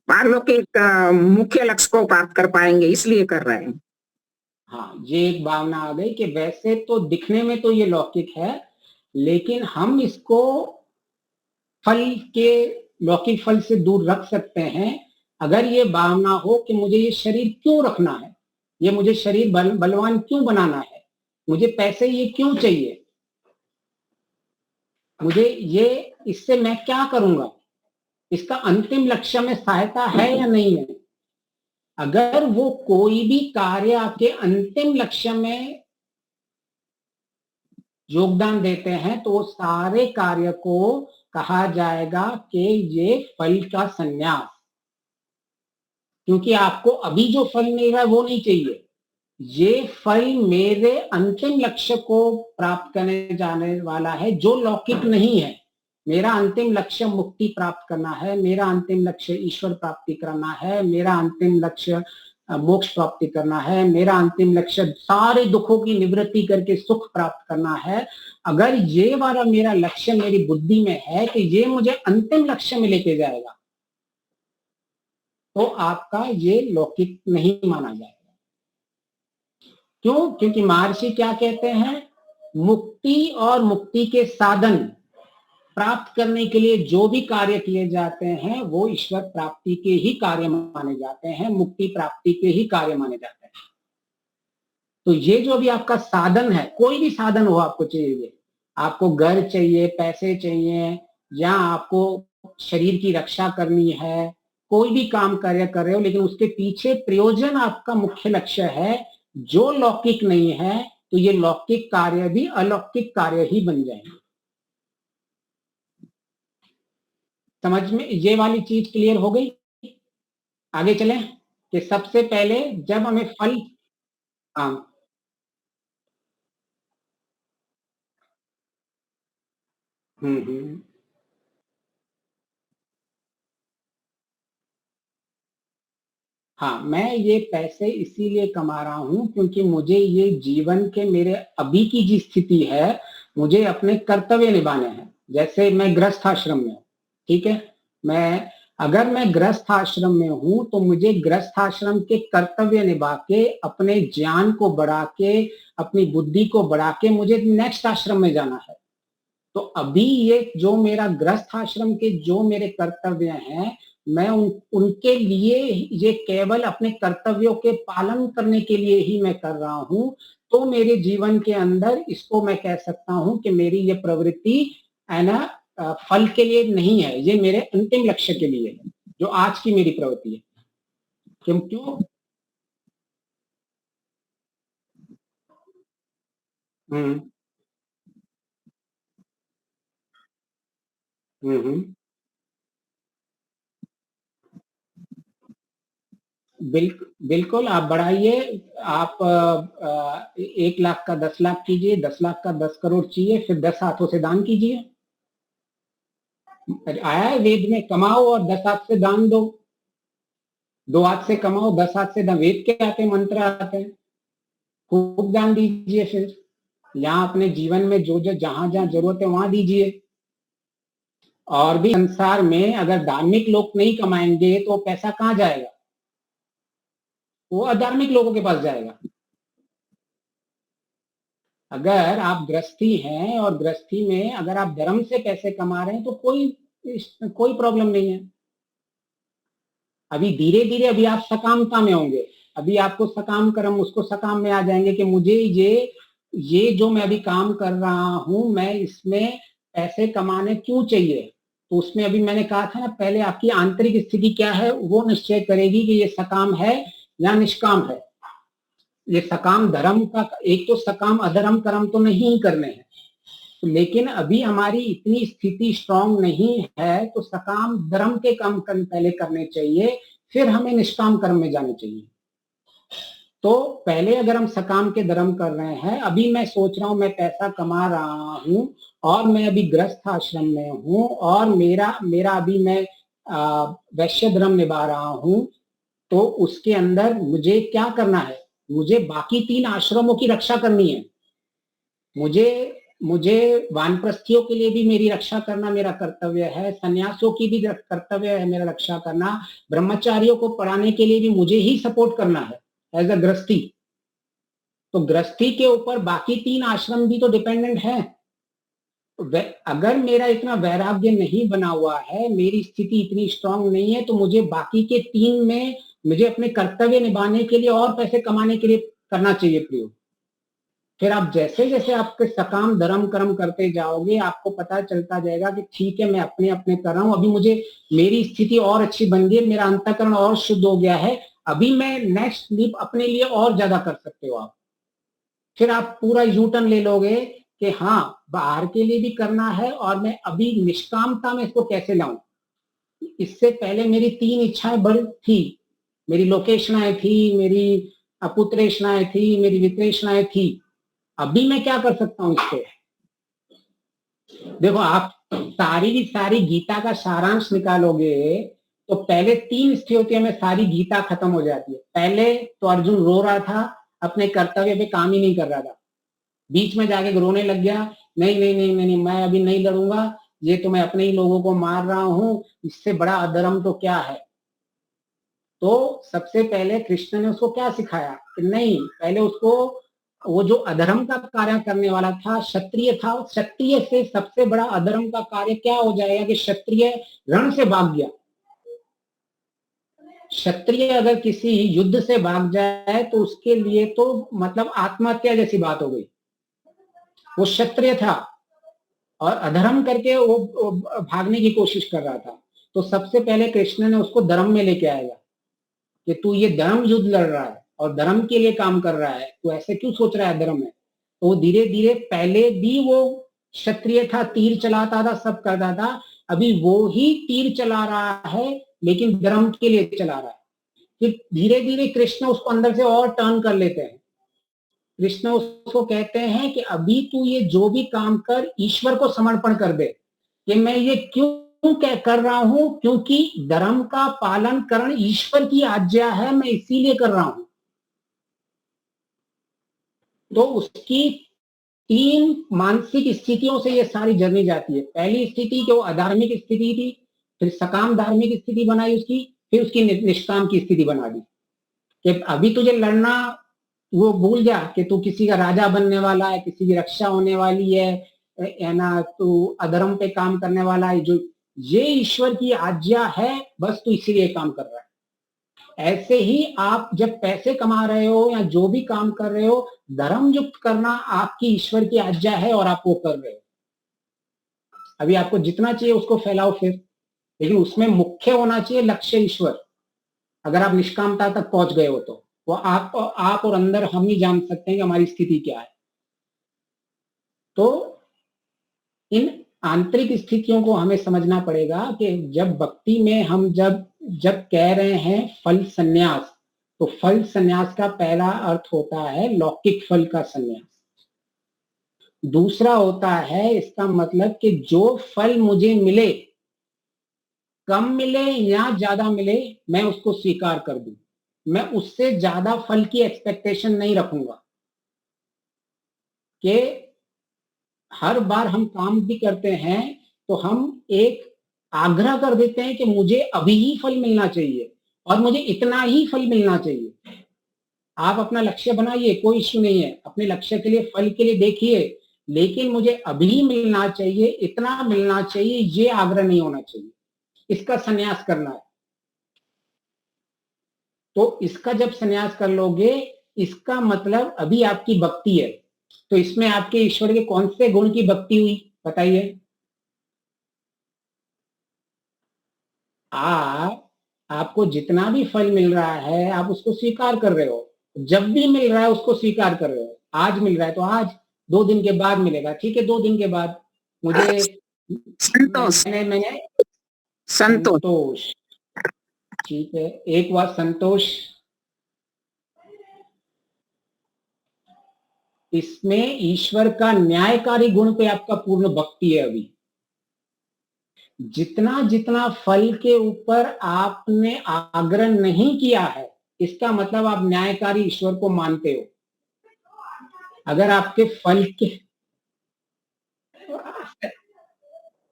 पारलौकिक मुख्य लक्ष्य को प्राप्त कर पाएंगे, इसलिए कर रहे हैं। हाँ, ये एक भावना आ गई कि वैसे तो दिखने में तो ये लौकिक है, लेकिन हम इसको लौकिक फल से दूर रख सकते हैं अगर ये भावना हो कि मुझे ये शरीर क्यों रखना है, ये मुझे शरीर बलवान क्यों बनाना है, मुझे पैसे ये क्यों चाहिए, मुझे ये, इससे मैं क्या करूंगा, इसका अंतिम लक्ष्य में सहायता है या नहीं है। अगर वो कोई भी कार्य आपके अंतिम लक्ष्य में योगदान देते हैं तो वो सारे कार्य को कहा जाएगा कि ये फल का संन्यास, क्योंकि आपको अभी जो फल मिल रहा है वो नहीं चाहिए, ये फल मेरे अंतिम लक्ष्य को प्राप्त करने जाने वाला है जो लौकिक नहीं है। मेरा अंतिम लक्ष्य मुक्ति प्राप्त करना है, मेरा अंतिम लक्ष्य ईश्वर प्राप्ति करना है, मेरा अंतिम लक्ष्य मोक्ष प्राप्ति करना है, मेरा अंतिम लक्ष्य सारे दुखों की निवृत्ति करके सुख प्राप्त करना है। अगर ये वाला मेरा लक्ष्य मेरी बुद्धि में है कि ये मुझे अंतिम लक्ष्य में लेके जाएगा, तो आपका ये लौकिक नहीं माना जाएगा। क्यों? क्योंकि महर्षि क्या कहते हैं, मुक्ति और मुक्ति के साधन प्राप्त करने के लिए जो भी कार्य किए जाते हैं वो ईश्वर प्राप्ति के ही कार्य माने जाते हैं, मुक्ति प्राप्ति के ही कार्य माने जाते हैं। तो ये जो भी आपका साधन है, कोई भी साधन हो आपको चाहिए, आपको घर चाहिए, पैसे चाहिए, या आपको शरीर की रक्षा करनी है, कोई भी काम कार्य कर रहे हो, लेकिन उसके पीछे प्रयोजन आपका मुख्य लक्ष्य है जो लौकिक नहीं है, तो ये लौकिक कार्य भी अलौकिक कार्य ही बन जाएंगे। समझ में ये वाली चीज क्लियर हो गई? आगे चलें कि सबसे पहले जब हमें फल, हाँ हम्म, हाँ, मैं ये पैसे इसीलिए कमा रहा हूं क्योंकि मुझे ये जीवन के मेरे अभी की जी स्थिति है, मुझे अपने कर्तव्य निभाने हैं। जैसे मैं गृहस्थ आश्रम में हूँ, ठीक है, अगर मैं गृहस्थ आश्रम में हूं तो मुझे गृहस्थ आश्रम के कर्तव्य निभा के, अपने ज्ञान को बढ़ा के, अपनी बुद्धि को बढ़ा के मुझे नेक्स्ट आश्रम में जाना है। तो अभी ये जो मेरा गृहस्थ आश्रम के जो मेरे कर्तव्य हैं, मैं उनके लिए ये केवल अपने कर्तव्यों के पालन करने के लिए ही मैं कर रहा हूं। तो मेरे जीवन के अंदर इसको मैं कह सकता हूं कि मेरी ये प्रवृत्ति है ना फल के लिए नहीं है, ये मेरे अंतिम लक्ष्य के लिए है, जो आज की मेरी प्रवृत्ति है। क्यों? हम्म बिल्कुल आप बढ़ाइए। आप 1 लाख का 10 लाख कीजिए, 10 लाख का 10 करोड़ चाहिए, फिर 10 हाथों से दान कीजिए। आया है वेद में, कमाओ और 10 हाथ से दान दो, 2 हाथ से कमाओ 10 हाथ से दान। वेद के आते हैं, मंत्र आते हैं, खूब दान दीजिए। फिर यहाँ अपने जीवन में जो जो जहां जहां जरूरत है वहां दीजिए। और भी संसार में अगर धार्मिक लोग नहीं कमाएंगे तो पैसा कहाँ जाएगा? वो अधार्मिक लोगों के पास जाएगा। अगर आप गृहस्थी हैं और गृहस्थी में अगर आप धर्म से पैसे कमा रहे हैं तो कोई प्रॉब्लम नहीं है। अभी धीरे धीरे अभी आप सकामता में होंगे, अभी आपको सकाम कर्म, उसको सकाम में आ जाएंगे कि मुझे ये जो मैं अभी काम कर रहा हूं, मैं इसमें पैसे कमाने क्यों चाहिए। तो उसमें अभी मैंने कहा था ना, पहले आपकी आंतरिक स्थिति क्या है वो निश्चय करेगी कि ये सकाम है या निष्काम है। ये सकाम धर्म का, एक तो सकाम अधर्म कर्म तो नहीं करने हैं, लेकिन अभी हमारी इतनी स्थिति स्ट्रांग नहीं है, तो सकाम धर्म के काम पहले करने चाहिए, फिर हमें निष्काम कर्म में जाने चाहिए। तो पहले अगर हम सकाम के धर्म कर रहे हैं, अभी मैं सोच रहा हूं मैं पैसा कमा रहा हूं और मैं अभी गृहस्थ आश्रम में हूं और मेरा अभी मैं वैश्य धर्म निभा रहा हूं, तो उसके अंदर मुझे क्या करना है, मुझे बाकी 3 आश्रमों की रक्षा करनी है। मुझे वानप्रस्थियों के लिए भी मेरी रक्षा करना मेरा कर्तव्य है, सन्यासियों की भी कर्तव्य है मेरा रक्षा करना, ब्रह्मचारियों को पढ़ाने के लिए भी मुझे ही सपोर्ट करना है एज अ गृहस्थी। तो गृहस्थी के ऊपर बाकी 3 आश्रम भी तो डिपेंडेंट है। अगर मेरा इतना वैराग्य नहीं बना हुआ है, मेरी स्थिति इतनी स्ट्रांग नहीं है, तो मुझे बाकी के 3 में मुझे अपने कर्तव्य निभाने के लिए और पैसे कमाने के लिए करना चाहिए प्रयोग। फिर आप जैसे जैसे आपके सकाम धर्म कर्म करते जाओगे, आपको पता चलता जाएगा कि ठीक है मैं अपने अपने कर रहा हूं, अभी मुझे मेरी स्थिति और अच्छी बन गई, मेरा अंतःकरण और शुद्ध हो गया है, अभी मैं नेक्स्ट लीप अपने लिए और ज्यादा कर सकते हो आप। फिर आप पूरा यूटर्न ले लोगे कि हाँ बाहर के लिए भी करना है और मैं अभी निष्कामता में इसको कैसे लाऊं। इससे पहले मेरी 3 इच्छाएं बड़ी थी, मेरी लोकेशनाएं थी, मेरी अपुत्रेषणाएं थी, मेरी वित्रेषणाएं थी, अभी मैं क्या कर सकता हूं इसको? देखो, आप सारी की सारी गीता का सारांश निकालोगे तो पहले 3 स्थितियों में सारी गीता खत्म हो जाती है। पहले तो अर्जुन रो रहा था, अपने कर्तव्य पे काम ही नहीं कर रहा था, बीच में जाके रोने लग गया, नहीं नहीं नहीं नहीं, मैं अभी नहीं लड़ूंगा, ये तो मैं अपने ही लोगों को मार रहा हूं, इससे बड़ा अधर्म तो क्या है। तो सबसे पहले कृष्ण ने उसको क्या सिखाया कि नहीं, पहले उसको वो जो अधर्म का कार्य करने वाला था, क्षत्रिय था, क्षत्रिय से सबसे बड़ा अधर्म का कार्य क्या हो जाएगा कि क्षत्रिय रण से भाग गया। क्षत्रिय अगर किसी युद्ध से भाग जाए तो उसके लिए तो मतलब आत्महत्या जैसी बात हो गई। वो क्षत्रिय था और अधर्म करके वो भागने की कोशिश कर रहा था। तो सबसे पहले कृष्ण ने उसको धर्म में लेके आएगा कि तू ये धर्म युद्ध लड़ रहा है और धर्म के लिए काम कर रहा है, तू ऐसे क्यों सोच रहा है धर्म है। तो वो धीरे धीरे, पहले भी वो क्षत्रिय था, तीर चलाता था, सब करता था, अभी वो ही तीर चला रहा है लेकिन धर्म के लिए चला रहा है। फिर धीरे धीरे कृष्ण उसको अंदर से और टर्न कर लेते हैं। कृष्ण उसको कहते हैं कि अभी तू ये जो भी काम कर, ईश्वर को समर्पण कर दे कि मैं ये क्यों क्या कर रहा हूं, क्योंकि धर्म का पालन करण ईश्वर की आज्ञा है, मैं इसीलिए कर रहा हूं। तो उसकी 3 मानसिक स्थितियों से ये सारी जर्नी जाती है। पहली स्थिति कि वो अधार्मिक स्थिति थी, फिर सकाम धार्मिक स्थिति बनाई उसकी, फिर उसकी निष्काम की स्थिति बना दी कि अभी तुझे लड़ना वो भूल जा कि तू किसी का राजा बनने वाला है, किसी की रक्षा होने वाली है ना, तू अधर्म पे काम करने वाला है, जो ये ईश्वर की आज्ञा है, बस तू इसीलिए काम कर रहा है। ऐसे ही आप जब पैसे कमा रहे हो या जो भी काम कर रहे हो, धर्म युक्त करना आपकी ईश्वर की आज्ञा है और आप वो कर रहे हो। अभी आपको जितना चाहिए उसको फैलाओ फिर, लेकिन उसमें मुख्य होना चाहिए लक्ष्य ईश्वर। अगर आप निष्कामता तक पहुंच गए हो तो वो आप और अंदर हम ही जान सकते हैं कि हमारी स्थिति क्या है। तो इन आंतरिक स्थितियों को हमें समझना पड़ेगा कि जब भक्ति में हम जब कह रहे हैं फल संन्यास, तो फल संन्यास का पहला अर्थ होता है लौकिक फल का संन्यास। दूसरा होता है इसका मतलब कि जो फल मुझे मिले, कम मिले या ज्यादा मिले, मैं उसको स्वीकार कर दूं, मैं उससे ज्यादा फल की एक्सपेक्टेशन नहीं रखूंगा। कि हर बार हम काम भी करते हैं तो हम एक आग्रह कर देते हैं कि मुझे अभी ही फल मिलना चाहिए और मुझे इतना ही फल मिलना चाहिए। आप अपना लक्ष्य बनाइए, कोई इश्यू नहीं है, अपने लक्ष्य के लिए फल के लिए देखिए, लेकिन मुझे अभी मिलना चाहिए, इतना मिलना चाहिए, ये आग्रह नहीं होना चाहिए। इसका संन्यास करना है। तो इसका जब संन्यास कर लोगे, इसका मतलब अभी आपकी भक्ति है। तो इसमें आपके ईश्वर के कौन से गुण की भक्ति हुई बताइए? आपको जितना भी फल मिल रहा है आप उसको स्वीकार कर रहे हो, जब भी मिल रहा है उसको स्वीकार कर रहे हो। आज मिल रहा है तो आज, 2 दिन के बाद मिलेगा, ठीक है, 2 दिन के बाद मुझे संतोष, मैंने संतोष, ठीक है, एक बार संतोष। इसमें ईश्वर का न्यायकारी गुण पे आपका पूर्ण भक्ति है। अभी जितना जितना फल के ऊपर आपने आग्रह नहीं किया है, इसका मतलब आप न्यायकारी ईश्वर को मानते हो। अगर आपके फल के,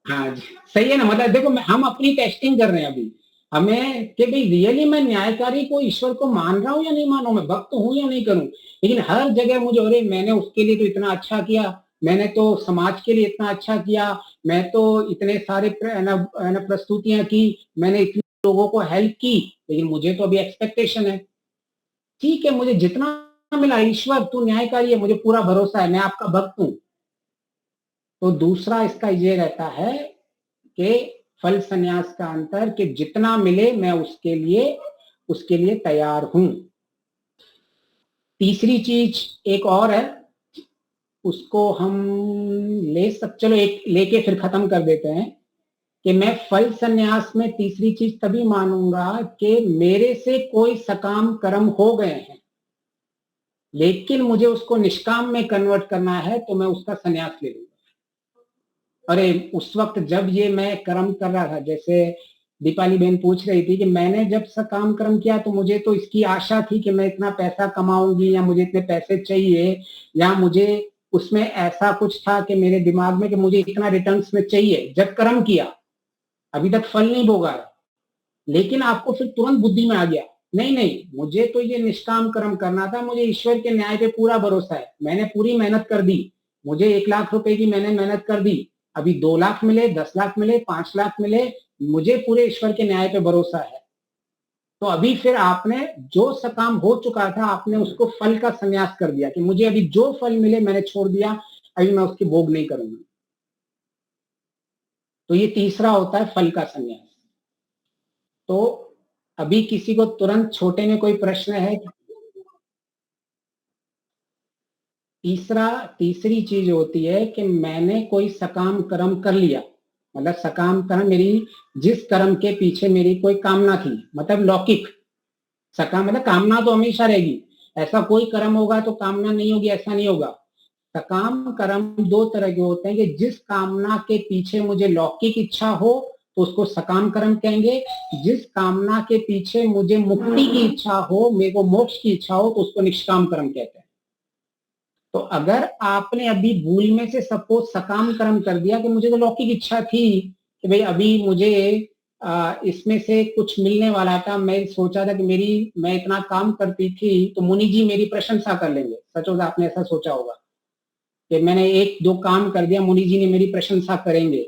हाँ जी सही है ना, मतलब देखो हम अपनी टेस्टिंग कर रहे हैं अभी, हमें कि भाई रियली मैं न्यायकारी को ईश्वर को मान रहा हूं या नहीं मान रहा हूं, मैं भक्त हूं या नहीं करूं। लेकिन हर जगह मुझे, अरे मैंने उसके लिए तो इतना अच्छा किया, मैंने तो समाज के लिए इतना अच्छा किया, मैं तो इतने सारे प्रस्तुतियां की, मैंने इतने लोगों को हेल्प की, लेकिन मुझे तो अभी एक्सपेक्टेशन है। ठीक है, मुझे जितना मिला, ईश्वर तू न्यायकारी है, मुझे पूरा भरोसा है, मैं आपका भक्त हूं। तो दूसरा इसका ये रहता है कि फल संन्यास का अंतर कि जितना मिले मैं उसके लिए तैयार हूं। तीसरी चीज एक और है, उसको हम चलो एक लेके फिर खत्म कर देते हैं कि मैं फल संन्यास में तीसरी चीज तभी मानूंगा कि मेरे से कोई सकाम कर्म हो गए हैं लेकिन मुझे उसको निष्काम में कन्वर्ट करना है तो मैं उसका संन्यास ले लूंगा। अरे उस वक्त जब ये मैं कर्म कर रहा था, जैसे दीपाली बहन पूछ रही थी कि मैंने जब सकाम कर्म किया तो मुझे तो इसकी आशा थी कि मैं इतना पैसा कमाऊंगी या मुझे इतने पैसे चाहिए, या मुझे उसमें ऐसा कुछ था कि मेरे दिमाग में कि मुझे इतना रिटर्न्स में चाहिए जब कर्म किया, अभी तक फल नहीं भोगा। लेकिन आपको फिर तुरंत बुद्धि में आ गया नहीं नहीं, मुझे तो ये निष्काम कर्म करना था, मुझे ईश्वर के न्याय पे पूरा भरोसा है, मैंने पूरी मेहनत कर दी, मुझे 1 लाख रुपए की मैंने मेहनत कर दी, अभी 2 लाख मिले, 10 लाख मिले, 5 लाख मिले, मुझे पूरे ईश्वर के न्याय पे भरोसा है। तो अभी फिर आपने जो सकाम हो चुका था, आपने उसको फल का संन्यास कर दिया कि मुझे अभी जो फल मिले मैंने छोड़ दिया, अभी मैं उसकी भोग नहीं करूंगा। तो ये तीसरा होता है फल का संन्यास। तो अभी किसी को तुरंत छोटे में कोई प्रश्न है? तीसरी चीज होती है कि मैंने कोई सकाम कर्म कर लिया, मतलब सकाम कर्म मेरी जिस कर्म के पीछे मेरी कोई कामना थी, मतलब लौकिक सकाम मतलब कामना तो हमेशा रहेगी, ऐसा कोई कर्म होगा तो कामना नहीं होगी, ऐसा नहीं होगा। सकाम कर्म 2 तरह के होते हैं कि जिस कामना के पीछे मुझे लौकिक इच्छा हो तो उसको सकाम कर्म कहेंगे, जिस कामना के पीछे मुझे मुक्ति की इच्छा हो, मेरे को मोक्ष की इच्छा हो तो उसको निष्काम कर्म कहते हैं। तो अगर आपने अभी भूल में से सपोज सकाम कर्म कर दिया कि मुझे तो लौकिक इच्छा थी कि भाई अभी मुझे इसमें से कुछ मिलने वाला था, मैं सोचा था कि मैं इतना काम करती थी तो मुनि जी मेरी प्रशंसा कर लेंगे, सचोज आपने ऐसा सोचा होगा कि मैंने 1-2 काम कर दिया, मुनि जी ने मेरी प्रशंसा करेंगे।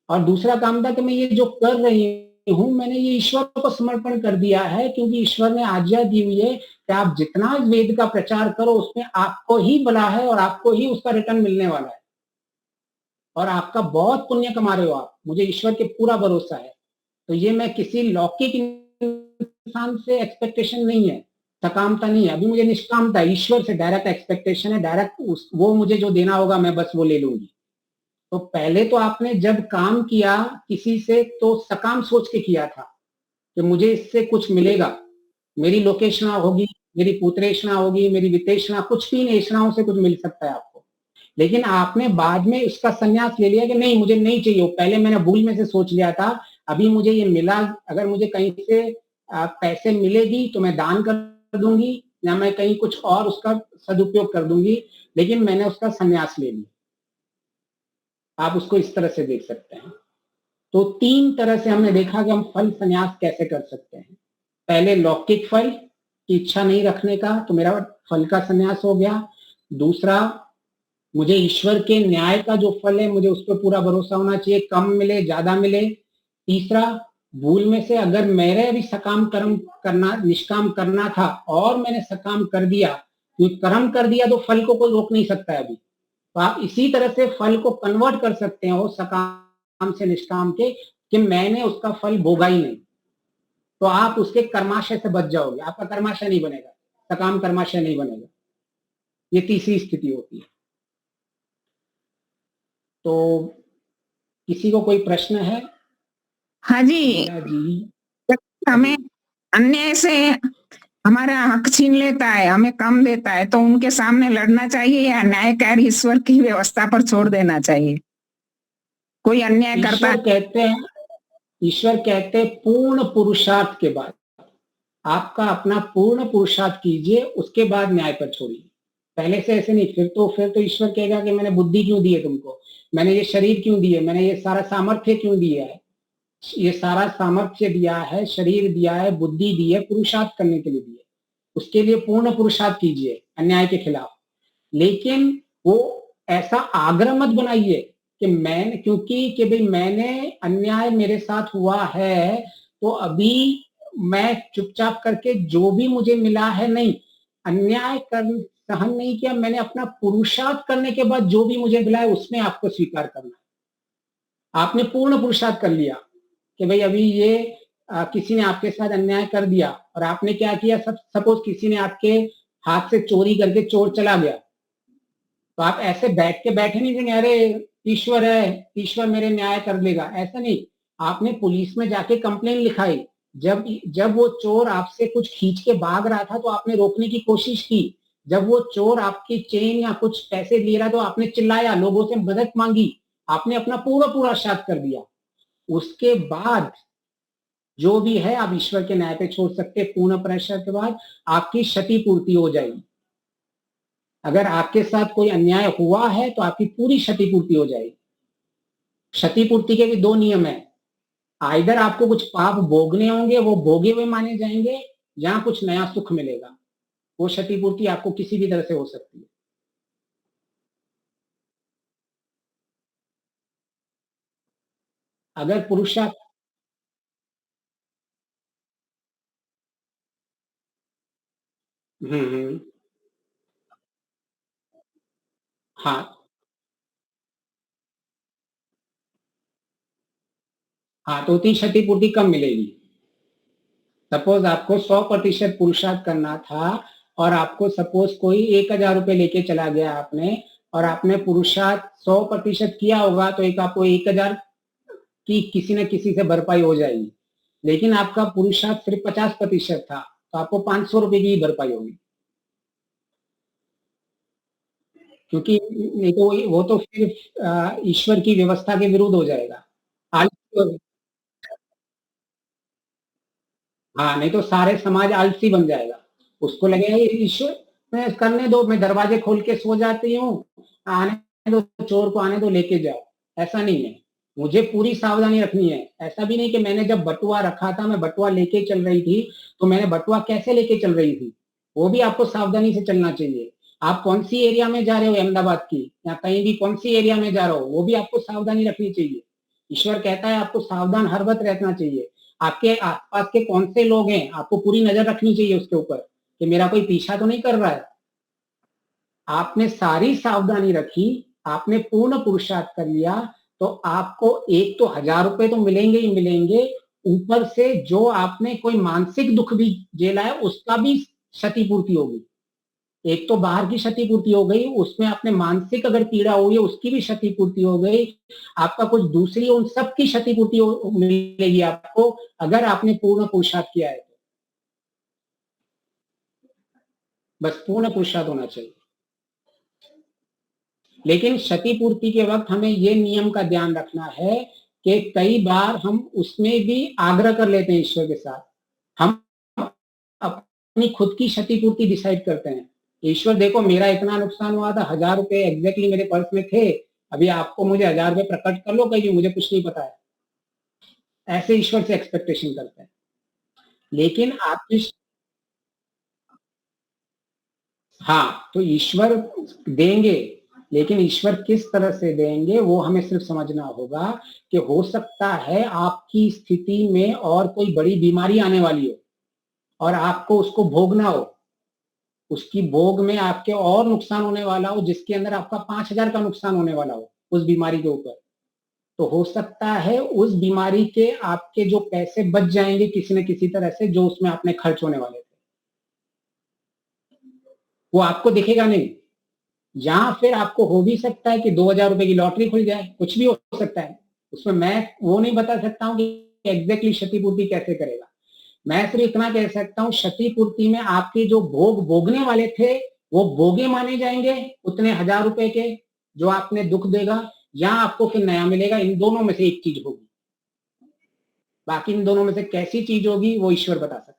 और दूसरा काम था कि मैं ये जो कर रही हूं मैंने ये ईश्वर को समर्पण कर दिया है, क्योंकि ईश्वर ने आज्ञा दी हुई है कि आप जितना वेद का प्रचार करो उसमें आपको ही भला है और आपको ही उसका रिटर्न मिलने वाला है, और आपका बहुत पुण्य कमा रहे हो आप, मुझे ईश्वर के पूरा भरोसा है। तो ये मैं किसी लौकिक इंसान से एक्सपेक्टेशन नहीं है, सकामता नहीं है, अभी मुझे निष्कामता है, ईश्वर से डायरेक्ट एक्सपेक्टेशन है, डायरेक्ट वो मुझे जो देना होगा मैं बस वो ले लूंगी। तो पहले तो आपने जब काम किया किसी से तो सकाम सोच के किया था कि मुझे इससे कुछ मिलेगा, मेरी लोकेशना होगी, मेरी पुत्रेशना होगी, मेरी वितेशना, कुछ भी नेशनाओं से कुछ मिल सकता है आपको। लेकिन आपने बाद में उसका संन्यास ले लिया कि नहीं मुझे नहीं चाहिए, पहले मैंने भूल में से सोच लिया था, अभी मुझे ये मिला, अगर मुझे कहीं से पैसे मिलेगी तो मैं दान कर दूंगी या मैं कहीं कुछ और उसका सदुपयोग कर दूंगी, लेकिन मैंने उसका संन्यास ले लिया। आप उसको इस तरह से देख सकते हैं। तो 3 तरह से हमने देखा कि हम फल संन्यास कैसे कर सकते हैं। पहले लौकिक फल की इच्छा नहीं रखने का, तो मेरा फल का संन्यास हो गया। दूसरा, मुझे ईश्वर के न्याय का जो फल है मुझे उस पर पूरा भरोसा होना चाहिए, कम मिले ज्यादा मिले। तीसरा, भूल में से अगर मेरे अभी सकाम कर्म करना निष्काम करना था और मैंने सकाम कर दिया, क्योंकि कर्म कर दिया तो फल को कोई रोक नहीं सकता है अभी, तो आप इसी तरह से फल को कन्वर्ट कर सकते हो सकाम से निष्काम के, कि मैंने उसका फल भोगा ही नहीं, तो आप उसके कर्माशय से बच जाओगे, आपका कर्माशय नहीं बनेगा, सकाम कर्माशय नहीं बनेगा। ये तीसरी स्थिति होती है। तो किसी को कोई प्रश्न है? हाँ जी, हमें अन्याय से हमारा हक छीन लेता है, हमें कम देता है, तो उनके सामने लड़ना चाहिए या न्यायकारी ईश्वर की व्यवस्था पर छोड़ देना चाहिए? कोई अन्याय करता है, ईश्वर कहते हैं पूर्ण पुरुषार्थ के बाद आपका अपना पूर्ण पुरुषार्थ कीजिए, उसके बाद न्याय पर छोड़िए, पहले से ऐसे नहीं। फिर तो ईश्वर कहेगा कि मैंने बुद्धि क्यों दी है तुमको, मैंने ये शरीर क्यों दिए, मैंने ये सारा सामर्थ्य क्यों दिया है, ये सारा सामर्थ्य दिया है, शरीर दिया है, बुद्धि दी है, पुरुषार्थ करने के लिए दी है, उसके लिए पूर्ण पुरुषार्थ कीजिए अन्याय के खिलाफ। लेकिन वो ऐसा आग्रह मत बनाइए कि मैं, क्योंकि कि भाई मैंने अन्याय मेरे साथ हुआ है तो अभी मैं चुपचाप करके जो भी मुझे मिला है, नहीं, अन्याय कर सहन नहीं किया, मैंने अपना पुरुषार्थ करने के बाद जो भी मुझे मिला है उसमें आपको स्वीकार करना है। आपने पूर्ण पुरुषार्थ कर लिया कि भाई अभी ये किसी ने आपके साथ अन्याय कर दिया और आपने क्या किया, सपोज किसी ने आपके हाथ से चोरी करके चोर चला गया, तो आप ऐसे बैठे नहीं थे अरे ईश्वर है, ईश्वर मेरे न्याय कर देगा, ऐसा नहीं। आपने पुलिस में जाके कंप्लेन लिखाई, जब वो चोर आपसे कुछ खींच के भाग रहा था तो आपने रोकने की कोशिश की, जब वो चोर आपकी चेन या कुछ पैसे ले रहा तो आपने चिल्लाया, लोगों से मदद मांगी, आपने अपना पूरा श्राद्ध कर दिया। उसके बाद जो भी है आप ईश्वर के न्याय पे छोड़ सकते। पूर्ण प्रायश्चित के बाद आपकी क्षति पूर्ति हो जाएगी। अगर आपके साथ कोई अन्याय हुआ है तो आपकी पूरी क्षति पूर्ति हो जाएगी। क्षति पूर्ति के भी दो नियम है, आइदर आपको कुछ पाप भोगने होंगे, वो भोगे हुए माने जाएंगे, या कुछ नया सुख मिलेगा। वो क्षति पूर्ति आपको किसी भी तरह से हो सकती है। अगर पुरुषार्थ हाँ हाँ, तो उतनी क्षतिपूर्ति कम मिलेगी। सपोज आपको 100% पुरुषार्थ करना था और आपको सपोज कोई 1000 रुपए लेके चला गया आपने, और आपने पुरुषार्थ 100% किया होगा तो एक आपको 1000 की किसी न किसी से भरपाई हो जाएगी। लेकिन आपका पुरुषार्थ सिर्फ 50% था तो आपको 500 रुपए की भरपाई होगी, क्योंकि नहीं तो वो तो फिर ईश्वर की व्यवस्था के विरुद्ध हो जाएगा। हाँ, नहीं तो सारे समाज आलसी बन जाएगा। उसको लगेगा ये ईश्वर मैं करने दो, मैं दरवाजे खोल के सो जाती हूँ, आने दो, चोर को आने दो, लेके जाओ। ऐसा नहीं है, मुझे पूरी सावधानी रखनी है। ऐसा भी नहीं कि मैंने जब बटुआ रखा था, मैं बटुआ लेके चल रही थी, तो मैंने बटुआ कैसे लेके चल रही थी, वो भी आपको सावधानी से चलना चाहिए। आप कौन सी एरिया में जा रहे हो अहमदाबाद की, या कहीं भी कौन सी एरिया में जा रहे हो, वो भी आपको सावधानी रखनी चाहिए। ईश्वर कहता है आपको सावधान हर वक्त रहना चाहिए। आपके आसपास के कौन से लोग हैं, आपको पूरी नजर रखनी चाहिए उसके ऊपर कि मेरा कोई पीछा तो नहीं कर रहा है। आपने सारी सावधानी रखी, आपने पूर्ण पुरुषार्थ कर लिया, तो आपको एक तो 1000 रुपए तो मिलेंगे ही मिलेंगे, ऊपर से जो आपने कोई मानसिक दुख भी झेला है उसका भी क्षतिपूर्ति होगी। एक तो बाहर की क्षतिपूर्ति हो गई, उसमें आपने मानसिक अगर पीड़ा हुई है उसकी भी क्षतिपूर्ति हो गई, आपका कुछ दूसरी उन सब की क्षतिपूर्ति मिलेगी आपको, अगर आपने पूर्ण पुरुषार्थ किया है। बस पूर्ण पुरुषार्थ होना चाहिए। लेकिन क्षतिपूर्ति के वक्त हमें ये नियम का ध्यान रखना है कि कई बार हम उसमें भी आग्रह कर लेते हैं ईश्वर के साथ। हम अपनी खुद की क्षतिपूर्ति डिसाइड करते हैं, ईश्वर देखो मेरा इतना नुकसान हुआ था, 1000 रुपए एग्जैक्टली मेरे पर्स में थे, अभी आपको मुझे 1000 रुपए प्रकट कर लो कहीं, मुझे कुछ नहीं पता है। ऐसे ईश्वर से एक्सपेक्टेशन करते हैं। लेकिन आपकी हाँ, तो ईश्वर देंगे, लेकिन ईश्वर किस तरह से देंगे वो हमें सिर्फ समझना होगा कि हो सकता है आपकी स्थिति में और कोई बड़ी बीमारी आने वाली हो और आपको उसको भोगना हो, उसकी भोग में आपके और नुकसान होने वाला हो, जिसके अंदर आपका 5000 का नुकसान होने वाला हो उस बीमारी के ऊपर। तो हो सकता है उस बीमारी के आपके जो पैसे बच जाएंगे किसी न किसी तरह से, जो उसमें आपने खर्च होने वाले थे, वो आपको दिखेगा नहीं। या फिर आपको हो भी सकता है कि 2000 रुपए की लॉटरी खुल जाए, कुछ भी हो सकता है। उसमें मैं वो नहीं बता सकता हूँ कि एग्जैक्टली क्षतिपूर्ति कैसे करेगा। मैं सिर्फ इतना कह सकता हूँ क्षतिपूर्ति में आपके जो भोग भोगने वाले थे वो भोगे माने जाएंगे उतने 1000 रुपए के जो आपने दुख देगा, या आपको फिर नया मिलेगा। इन दोनों में से एक चीज होगी, बाकी इन दोनों में से कैसी चीज होगी वो ईश्वर बता सकता है।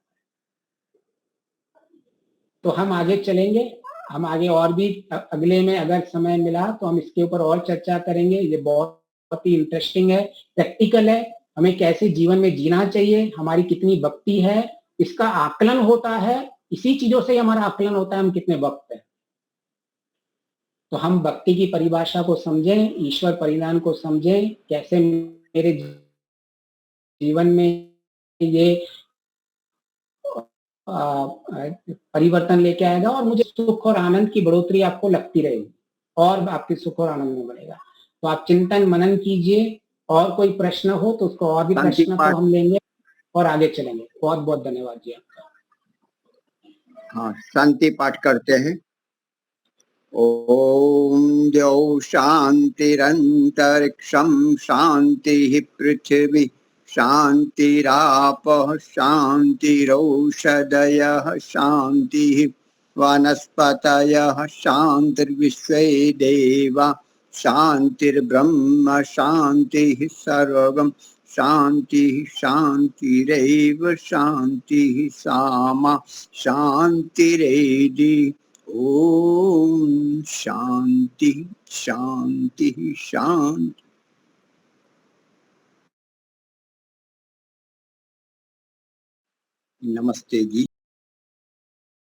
तो हम आगे चलेंगे, हम आगे और भी अगले में अगर समय मिला तो हम इसके ऊपर और चर्चा करेंगे। ये बहुत ही इंटरेस्टिंग है, प्रैक्टिकल है, हमें कैसे जीवन में जीना चाहिए, हमारी कितनी भक्ति है, इसका आकलन होता है। इसी चीजों से हमारा आकलन होता है हम कितने भक्त हैं। तो हम भक्ति की परिभाषा को समझें, ईश्वर परिणाम को समझें, कैसे मेरे जीवन में ये परिवर्तन लेके आएगा और मुझे सुख और आनंद की बढ़ोतरी आपको लगती रहेगी और आपके सुख और आनंद में बढ़ेगा। तो आप चिंतन मनन कीजिए, और कोई प्रश्न हो तो उसको और भी प्रश्न को हम लेंगे और आगे चलेंगे। बहुत बहुत धन्यवाद जी आपका। हाँ, शांति पाठ करते हैं। ओम द्यौ शांतिरंतरिक्षं शांति पृथ्वी शांतिरापः शांतिरौषधयः शांति वनस्पतयः शान्तिर्विश्वे देवा शान्तिर्ब्रह्म शान्तिः सर्वं शान्तिः शान्तिरेव शान्तिः सामा शान्तिरेधि। ओम शांति शांति शांति। नमस्ते जी।